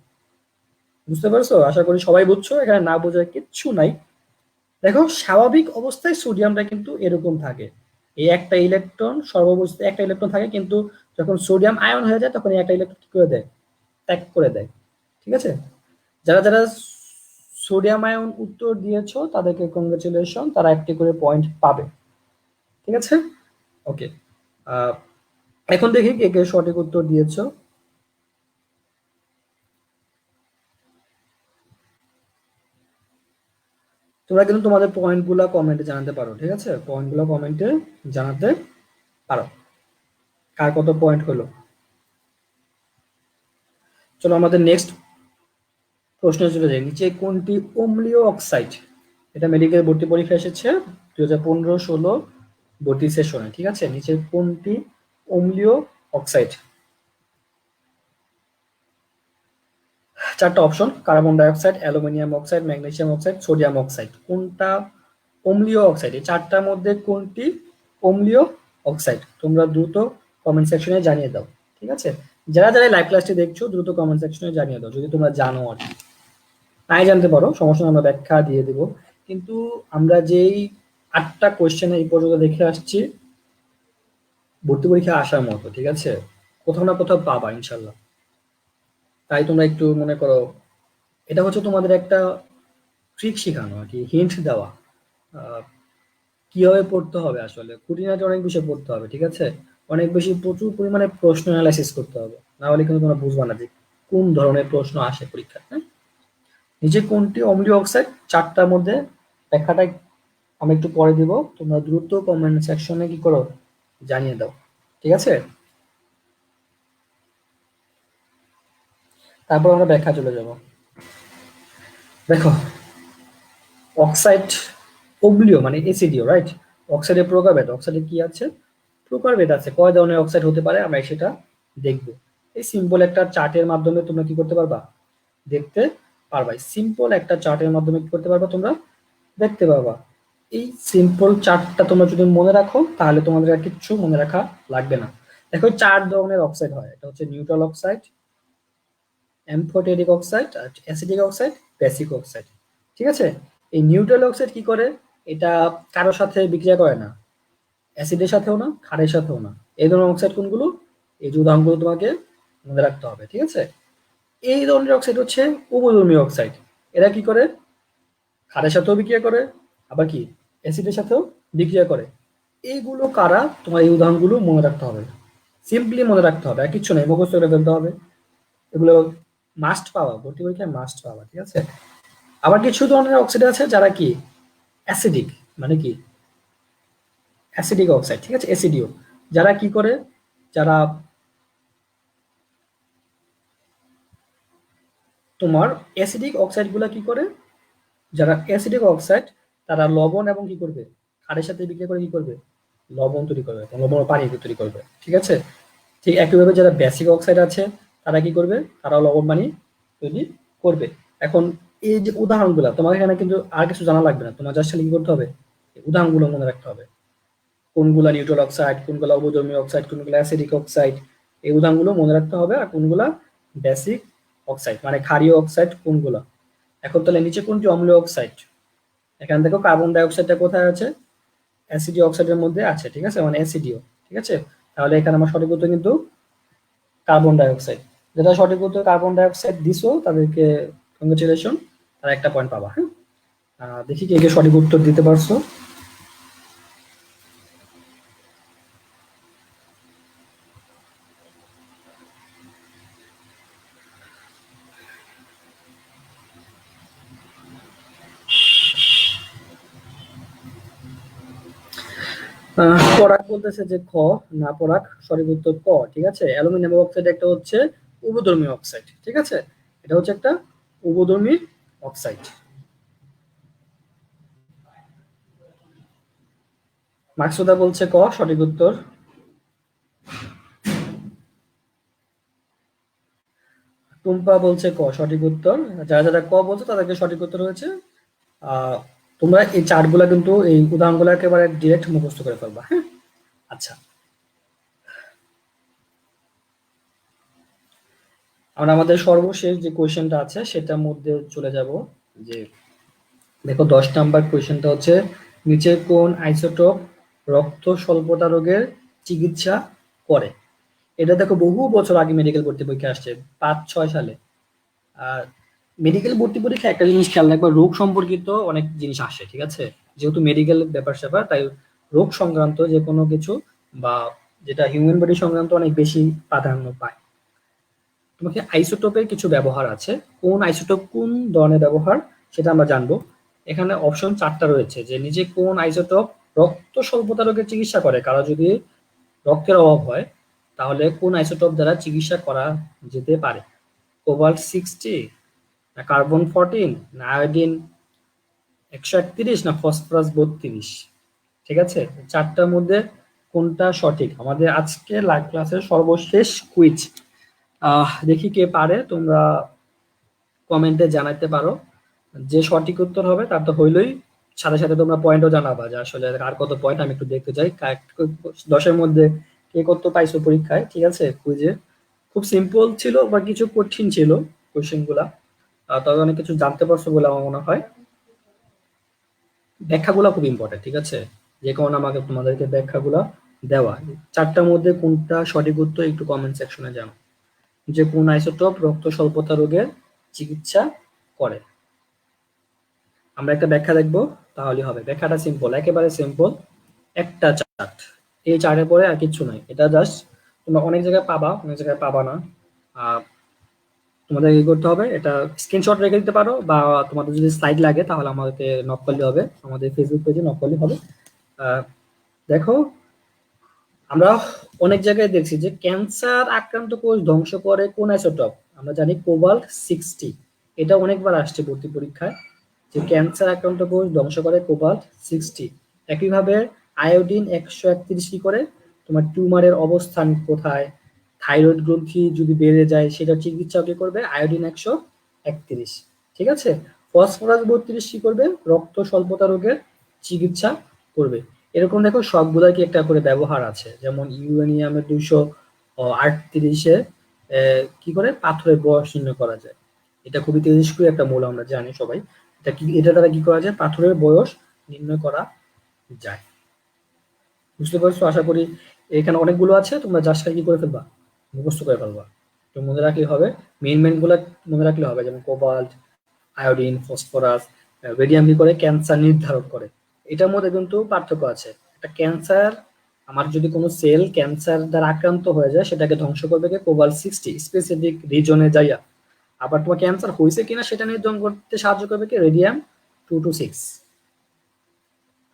বুঝতে পারছো? আশা করি সবাই বুঝছো, এখানে না বোঝার কিচ্ছু নাই। দেখো স্বাভাবিক অবস্থায় সোডিয়ামটা কিন্তু এরকম থাকে, এই একটা ইলেকট্রন সর্ববস্থায় একটা ইলেকট্রন থাকে, কিন্তু যখন সোডিয়াম আয়ন হয়ে যায় তখন এই একটা ইলেকট্রন কি করে দেয়? ত্যাগ করে দেয়, ঠিক আছে। যারা যারা সোডিয়াম আয়ন উত্তর দিয়েছো তাদেরকে কংগ্রেচুলেশন, তারা একটি করে পয়েন্ট পাবে, ঠিক আছে। ওকে, এখন দেখি কে কে সঠিক উত্তর দিয়েছো। তোমরা কিন্তু তোমাদের পয়েন্ট গুলা কমেন্টে জানাতে পারো, ঠিক আছে, পয়েন্ট গুলা কমেন্টে জানাতে পারো, কার কত পয়েন্ট হলো। চলো আমাদের নেক্সট প্রশ্নে চলে যাই। নিচে কোনটি অম্লীয় অক্সাইড? এটা মেডিকেল ভর্তি পরীক্ষা এসেছে 2015-16 ভর্তি সেশনে, ঠিক আছে। নিচে কোনটি অম্লীয় অক্সাইড? চারটা option: carbon dioxide, aluminium oxide, magnesium oxide, sodium oxide. কোনটা অম্লীয় অক্সাইড? এই চারটার মধ্যে কোনটি অম্লীয় অক্সাইড? তোমরা দ্রুত কমেন্ট সেকশনে জানিয়ে দাও, ঠিক আছে। যারা যারা লাইভ ক্লাসটি দেখছো দ্রুত কমেন্ট সেকশনে জানিয়ে দাও যদি তোমরা জানো। আর কি নাই জানতে পারো, সমস্যা নেই, আমরা ব্যাখ্যা দিয়ে দেব। কিন্তু আমরা যেই 8টা কোয়েশ্চেন এই পর্যন্ত দেখে আসছি, ভর্তি পরীক্ষা আসার মতো, ঠিক আছে, কোথাও না কোথাও পাবা ইনশাল্লাহ। তাই তোমরা একটু মনে করো, এটা হচ্ছে তোমাদের একটা ট্রিক শেখানো আর কি, হিন্ট দেওয়া, আহ, কিভাবে পড়তে হবে। আসলে খুঁটিনাটি অনেক বিষয় পড়তে হবে, ঠিক আছে। অনেক বেশি প্রচুর পরিমাণে প্রশ্ন অ্যানালাইসিস করতে হবে, না হলে কিন্তু তোমরা বুঝবা না যে কোন ধরনের প্রশ্ন আসে পরীক্ষায়। হ্যাঁ, নিচে কোনটি অম্লীয় অক্সাইড? চারটার মধ্যে ব্যাখ্যাটা আমি একটু পরে দিব, তোমরা দ্রুত কমেন্ট সেকশনে কি করো? জানিয়ে দাও, ঠিক আছে। তারপর আমরা ব্যাখ্যা চলে যাব। দেখো, অক্সাইড ওব্লিও মানে এসিডিও, রাইট? অক্সাইডের প্রকারভেদ, অক্সাইডে কি আছে, প্রকারভেদ আছে, কয় ধরনের অক্সাইড হতে পারে আমরা সেটা দেখব। এই সিম্পল একটা চার্টের মাধ্যমে তোমরা কি করতে পারবা, দেখতে পারবা। সিম্পল একটা চার্টের মাধ্যমে কি করতে পারবা, তোমরা দেখতে পারবা। এই সিম্পল চার্টটা তোমরা যদি মনে রাখো তাহলে তোমাদের আর কিচ্ছু মনে রাখা লাগবে না। দেখো, 4 ধরনের অক্সাইড হয়। এটা হচ্ছে নিউট্রাল অক্সাইড, এমফোটেরিক অক্সাইড, আর অ্যাসিডিক অক্সাইড, বেসিক অক্সাইড। ঠিক আছে? এই নিউট্রাল অক্সাইড কি করে, এটা কারোর সাথে বিক্রিয়া করে না, অ্যাসিডের সাথেও না, ক্ষারের সাথেও না। এই ধরনের অক্সাইড কোনগুলো, এই যে উদাহরণগুলো তোমাকে মনে রাখতে হবে। ঠিক আছে? এই ধরনের অক্সাইড হচ্ছে উপধর্মী অক্সাইড। এরা কি করে, ক্ষারের সাথেও বিক্রিয়া করে, আবার কি অ্যাসিডের সাথেও বিক্রিয়া করে। এইগুলো কারা, তোমার এই উদাহরণগুলো মনে রাখতে হবে, সিম্পলি মনে রাখতে হবে, আর কিচ্ছু নেই, মুখস্থ করে ফেলতে হবে। এগুলো মাস্ট পাওয়া, ভর্তি পরীক্ষায় মাস্ট পাওয়া। ঠিক আছে? আবার কিছু ধরনের অক্সাইড আছে যারা কি অ্যাসিডিক, মানে কি অ্যাসিডিক অক্সাইড। ঠিক আছে? অ্যাসিডিও, যারা কি করে, যারা তোমার অ্যাসিডিক অক্সাইড গুলা কি করে, যারা অ্যাসিডিক অক্সাইড তারা লবণ এবং কি করবে, ক্ষারের সাথে বিক্রিয়া করে কি করবে, লবণ তৈরি করবে, লবণ ও পানি তৈরি করবে। ঠিক আছে? ঠিক একইভাবে যারা বেসিক অক্সাইড আছে তারা কি করবে, তারা লবণ পানি তৈরি করবে। এখন এই যে উদাহরণগুলা, তোমার এখানে কিন্তু আর কিছু জানা লাগবে না, তোমার জাস্ট কি করতে হবে, এই উদাহরণগুলো মনে রাখতে হবে। কোনগুলা নিউট্রাল অক্সাইড, কোনগুলা অবধর্মী অক্সাইড, কোনগুলা অ্যাসিডিক অক্সাইড, এই উদাহরণগুলো মনে রাখতে হবে। আর কোনগুলা বেসিক অক্সাইড মানে ক্ষারীয় অক্সাইড কোনগুলা। এখন তাহলে নিচে কোনটি অম্লীয় অক্সাইড, এখানে দেখো কার্বন ডাই অক্সাইডটা কোথায় আছে, অ্যাসিডীয় অক্সাইডের মধ্যে আছে। ঠিক আছে? মানে অ্যাসিডীয়। ঠিক আছে? তাহলে এখানে আমার সঠিক উত্তর কিন্তু কার্বন ডাই অক্সাইড। যেটা সঠিক উত্তর কার্বন ডাই অক্সাইড দিছো তাদেরকে কংগ্রেচুলেশন, তারা একটা পয়েন্ট পাবা। হ্যাঁ, দেখি কে কে সঠিক উত্তর দিতে পারছো। পরাগ বলতেছে যে খ, না পরাগ, সঠিক উত্তর ক। ঠিক আছে? অ্যালুমিনিয়াম অক্সাইড একটা হচ্ছে উভধর্মী অক্সাইড। ঠিক আছে? এটা হচ্ছে একটা উভধর্মী অক্সাইড। মাকসুদা বলছে ক সঠিক উত্তর। টুম্পা বলছে ক সঠিক উত্তর। যারা যারা ক বলছে তাদেরকে সঠিক উত্তর হয়েছে। আহ তোমরা এই চার্টগুলা কিন্তু এই উদাহরণগুলো একেবারে ডিরেক্ট মুখস্থ করে ফেলবা। হ্যাঁ, আচ্ছা, আমরা আমাদের সর্বশেষ যে কোয়েশ্চেনটা আছে সেটার মধ্যে চলে যাব। যে দেখো 10 নাম্বার কোয়েশ্চেনটা হচ্ছে, নিচের কোন আইসোটোপ রক্ত স্বল্পতা রোগের চিকিৎসা করে। এটা দেখো বহু বছর আগে মেডিকেল ভর্তি পরীক্ষা আসছে, 5-6 সালে। আর মেডিকেল ভর্তি পরীক্ষা একটা জিনিস খেয়াল রাখবা, রোগ সম্পর্কিত অনেক জিনিস আসে। ঠিক আছে? যেহেতু মেডিকেল ব্যাপার স্যাপার, তাই রোগ সংক্রান্ত যে কোনো কিছু বা যেটা হিউম্যান বডি সংক্রান্ত অনেক বেশি প্রাধান্য পায়। তোমাকে আইসোটোপের কিছু ব্যবহার আছে, কোন আইসোটোপ কোন ধরনের ব্যবহার সেটা আমরা জানবো। এখানে অপশন 4টা রয়েছে, যে নিজে কোন আইসোটোপ রক্ত স্বল্পতা রোগের চিকিৎসা করে, কারো যদি রক্তের অভাব হয় তাহলে কোন আইসোটোপ দ্বারা চিকিৎসা করা যেতে পারে। কোবাল্ট-60, না কার্বন-14, না আয়োডিন-131, না ফসফরাস-32। ঠিক আছে? 4টার মধ্যে কোনটা সঠিক? আমাদের আজকে লাইভ ক্লাসের সর্বশেষ কুইজ। দেখি কে পারে, তোমরা কমেন্টে জানাতে পারো। যে সঠিক উত্তর হবে তার তো হইলই, সাথে সাথে তোমরা পয়েন্টও জানাবা যে আসলে আর কত পয়েন্ট, আমি একটু দেখতে চাই 10-এর মধ্যে কে কত পাইছো পরীক্ষায়। ঠিক আছে? কুইজে খুব সিম্পল ছিল বা কিছু কঠিন ছিল কোশ্চেন গুলা, তবে অনেক কিছু জানতে পারছো বলে আমার মনে হয়। ব্যাখ্যাগুলা খুব ইম্পর্টেন্ট। ঠিক আছে? যে কারণে আমাকে তোমাদেরকে ব্যাখ্যাগুলা দেওয়া। 4টার মধ্যে কোনটা সঠিক উত্তর একটু কমেন্ট সেকশনে জানো। যে কোন আইসোটোপ রক্ত স্বল্পতা রোগের চিকিৎসা করে। আমরা একটা ব্যাখ্যা দেখবো, তাহলে হবে। ব্যাখ্যাটা সিম্পল, একেবারে সিম্পল একটা চার্ট। এই চার্টের পরে আর কিছু নাই, এটা জাস্ট তোমরা অনেক জায়গায় পাবা, অনেক জায়গায় পাবা না। তোমাদের কি করতে হবে, এটা স্ক্রিনশট রেখে দিতে পারো, বা তোমাদের যদি স্লাইড লাগে তাহলে আমাদেরকে নক করলে হবে, আমাদের ফেসবুক পেজে নক করলে হবে। দেখো, আমরা অনেক জায়গায় দেখছি যে ক্যান্সার আক্রান্ত কোষ ধ্বংস করে কোন আইসোটপ, আমরা জানি কোবাল্ট 60। এটা অনেকবার আসছে ভর্তি পরীক্ষায় যে ক্যান্সার আক্রান্ত কোষ ধ্বংস করে কোবাল্ট 60। একইভাবে আয়োডিন 131 কি করে, তোমার টিউমারের অবস্থান কোথায়, থাইরয়েড গ্রন্থি যদি বেড়ে যায় সেটা চিকিৎসা কি করবে, আয়োডিন 131। ঠিক আছে। ফসফরাস 32 কি করবে, রক্ত স্বল্পতা রোগের চিকিৎসা করবে। এরকম দেখো সবগুলার কি একটা করে ব্যবহার আছে, যেমন ইউরেনিয়ামের 238-এ কি করে পাথরের বয়স নির্ণয় করা যায়। এটা খুবই তেজস্ক্রিয় একটা মৌল, আমরা জানি সবাই। এটা দ্বারা কি করা যায়, পাথরের বয়স নির্ণয় করা যায়। বুঝতে পারছো আশা করি। এখানে অনেকগুলো আছে, তোমরা জাস্ট কি করে ফেলবা, মুখস্থ করে ফেলবা। তো মনে রাখলে হবে, মেইন গুলা মনে রাখলে হবে, যেমন কোবাল্ট, আয়োডিন, ফসফরাস। রেডিয়াম কি করে, ক্যান্সার নির্ধারণ করে। এটার মধ্যে কিন্তু পার্থক্য আছে। একটা ক্যান্সার, আমার যদি কোনো সেল ক্যান্সার দ্বারা আক্রান্ত হয়ে যায় সেটাকে ধ্বংস করবে কে, কোবাল্ট 60 স্পেসিফিক রিজনে যাইয়া। আবার তোমার ক্যান্সার হয়েছে কিনা সেটা নির্ধারণ করতে সাহায্য করবে কি, রেডিয়াম 226।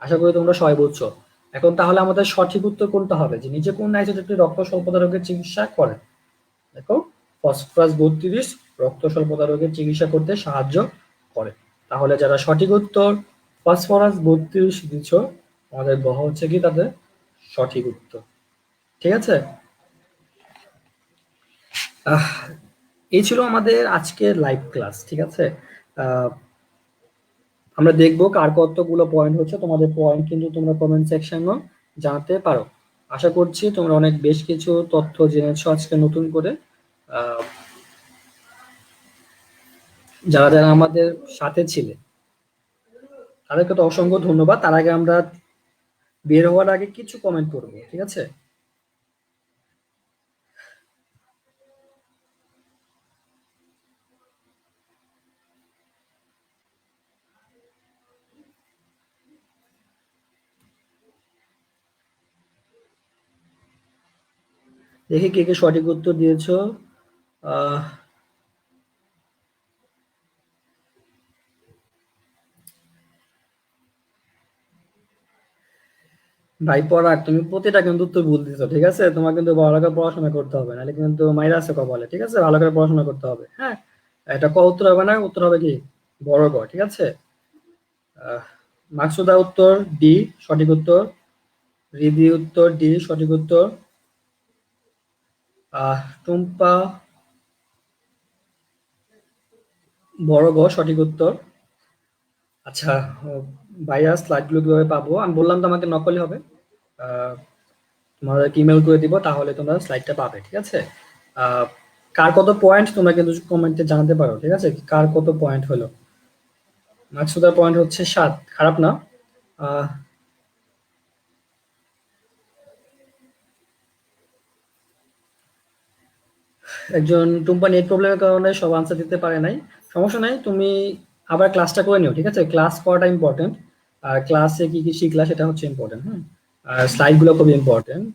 আশা করি তোমরা সবাই বুঝছো। এখন তাহলে আমাদের সঠিক উত্তর কোনটা হবে, যে নিচে কোন আইসোটোপটি রক্ত স্বল্পতা রোগের চিকিৎসা করে। দেখো, ফসফরাস 32 রক্ত স্বল্পতা রোগের চিকিৎসা করতে সাহায্য করে। তাহলে যারা সঠিক উত্তর ফসফরাস 32 দিচ্ছ, আমাদের বহ হচ্ছে কি তাদের সঠিক উত্তর। ঠিক আছে। আহ, এই ছিল আমাদের আজকের লাইভ ক্লাস। ঠিক আছে। আহ, আমরা দেখবো কার কতগুলো পয়েন্ট হচ্ছে। তোমাদের পয়েন্ট কিন্তু তোমরা কমেন্ট সেকশনে জানাতে পারো। আশা করছি তোমরা অনেক বেশ কিছু তথ্য জেনেছো আজকে নতুন করে। আহ, যারা যারা আমাদের সাথে ছিলে তাদেরকে তো অসংখ্য ধন্যবাদ। তার আগে আমরা বের হওয়ার আগে কিছু কমেন্ট করবো, ঠিক আছে। দেখি কে কে সঠিক উত্তর দিয়েছো। আহ ভাই পরাগ, তুমি প্রতিটা কিন্তু উত্তর ভুল দিছো। ঠিক আছে, তোমার কিন্তু ভালো করে পড়াশোনা করতে হবে, নাহলে কিন্তু মাইরা আছে কপালে। ঠিক আছে, ভালো করে পড়াশোনা করতে হবে। হ্যাঁ, এটা ক উত্তর হবে না, উত্তর হবে কি, বড় ক। ঠিক আছে। আহ মাকসুদা উত্তর ডি, সঠিক উত্তর। রিদি উত্তর ডি, সঠিক উত্তর। টুম্পা বড় গ, সঠিক উত্তর। আচ্ছা, ভাইয়া স্লাইড গুলো কিভাবে পাবো, আমি বললাম তো আমাকে নকলই হবে। আহ, তোমাদেরকে ইমেল করে দিব, তাহলে তোমরা স্লাইডটা পাবে। ঠিক আছে। আহ, কার কত পয়েন্ট তোমরা কিন্তু কমেন্টে জানাতে পারো। ঠিক আছে, কার কত পয়েন্ট হলো। মাকসুদার পয়েন্ট হচ্ছে 7, খারাপ না। আহ, একজন টুম্পা নেট প্রবলেমের কারণে সব আনসার দিতে পারে নাই। সমস্যা নাই, তুমি আবার ক্লাসটা করে নিও। ঠিক আছে, ক্লাস করাটা ইম্পর্টেন্ট। আর ক্লাসে কি কি শিখলা সেটা হচ্ছে ইম্পর্টেন্ট। হ্যাঁ, আর স্লাইড গুলো খুব ইম্পর্টেন্ট।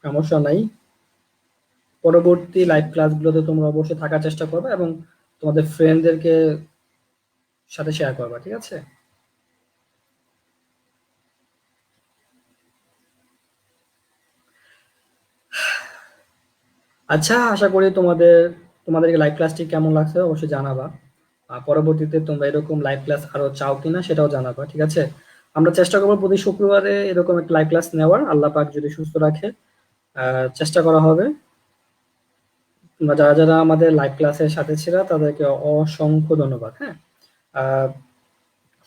সমস্যা নাই, পরবর্তী লাইভ ক্লাসগুলোতে তোমরা অবশ্যই থাকার চেষ্টা করবে এবং তোমাদের ফ্রেন্ডদেরকে সাথে শেয়ার করবা। ঠিক আছে। আচ্ছা, আশা করি তোমাদের লাইভ ক্লাসটি কেমন লাগছে অবশ্যই জানাবা। আর পরবর্তীতে তোমরা এরকম লাইভ ক্লাস আরো চাও কিনা সেটাও জানাবা। ঠিক আছে। আমরা চেষ্টা করবো প্রতি শুক্রবারে এরকম একটা লাইভ ক্লাস নেওয়ার, আল্লাহ পাক যদি সুস্থ রাখে। চেষ্টা করা হবে। তোমরা যারা যারা আমাদের লাইভ ক্লাসের সাথে ছিল তাদেরকে অসংখ্য ধন্যবাদ। হ্যাঁ। আহ,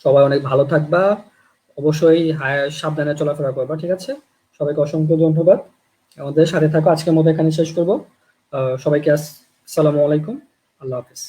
সবাই অনেক ভালো থাকবা। অবশ্যই সাবধানে চলাফেরা করবা। ঠিক আছে। সবাইকে অসংখ্য ধন্যবাদ। আমাদের সাথে থাকো। আজকের মতো এখানে শেষ করবো। সবাইকে আসসালামু আলাইকুম। আল্লাহ হাফিজ।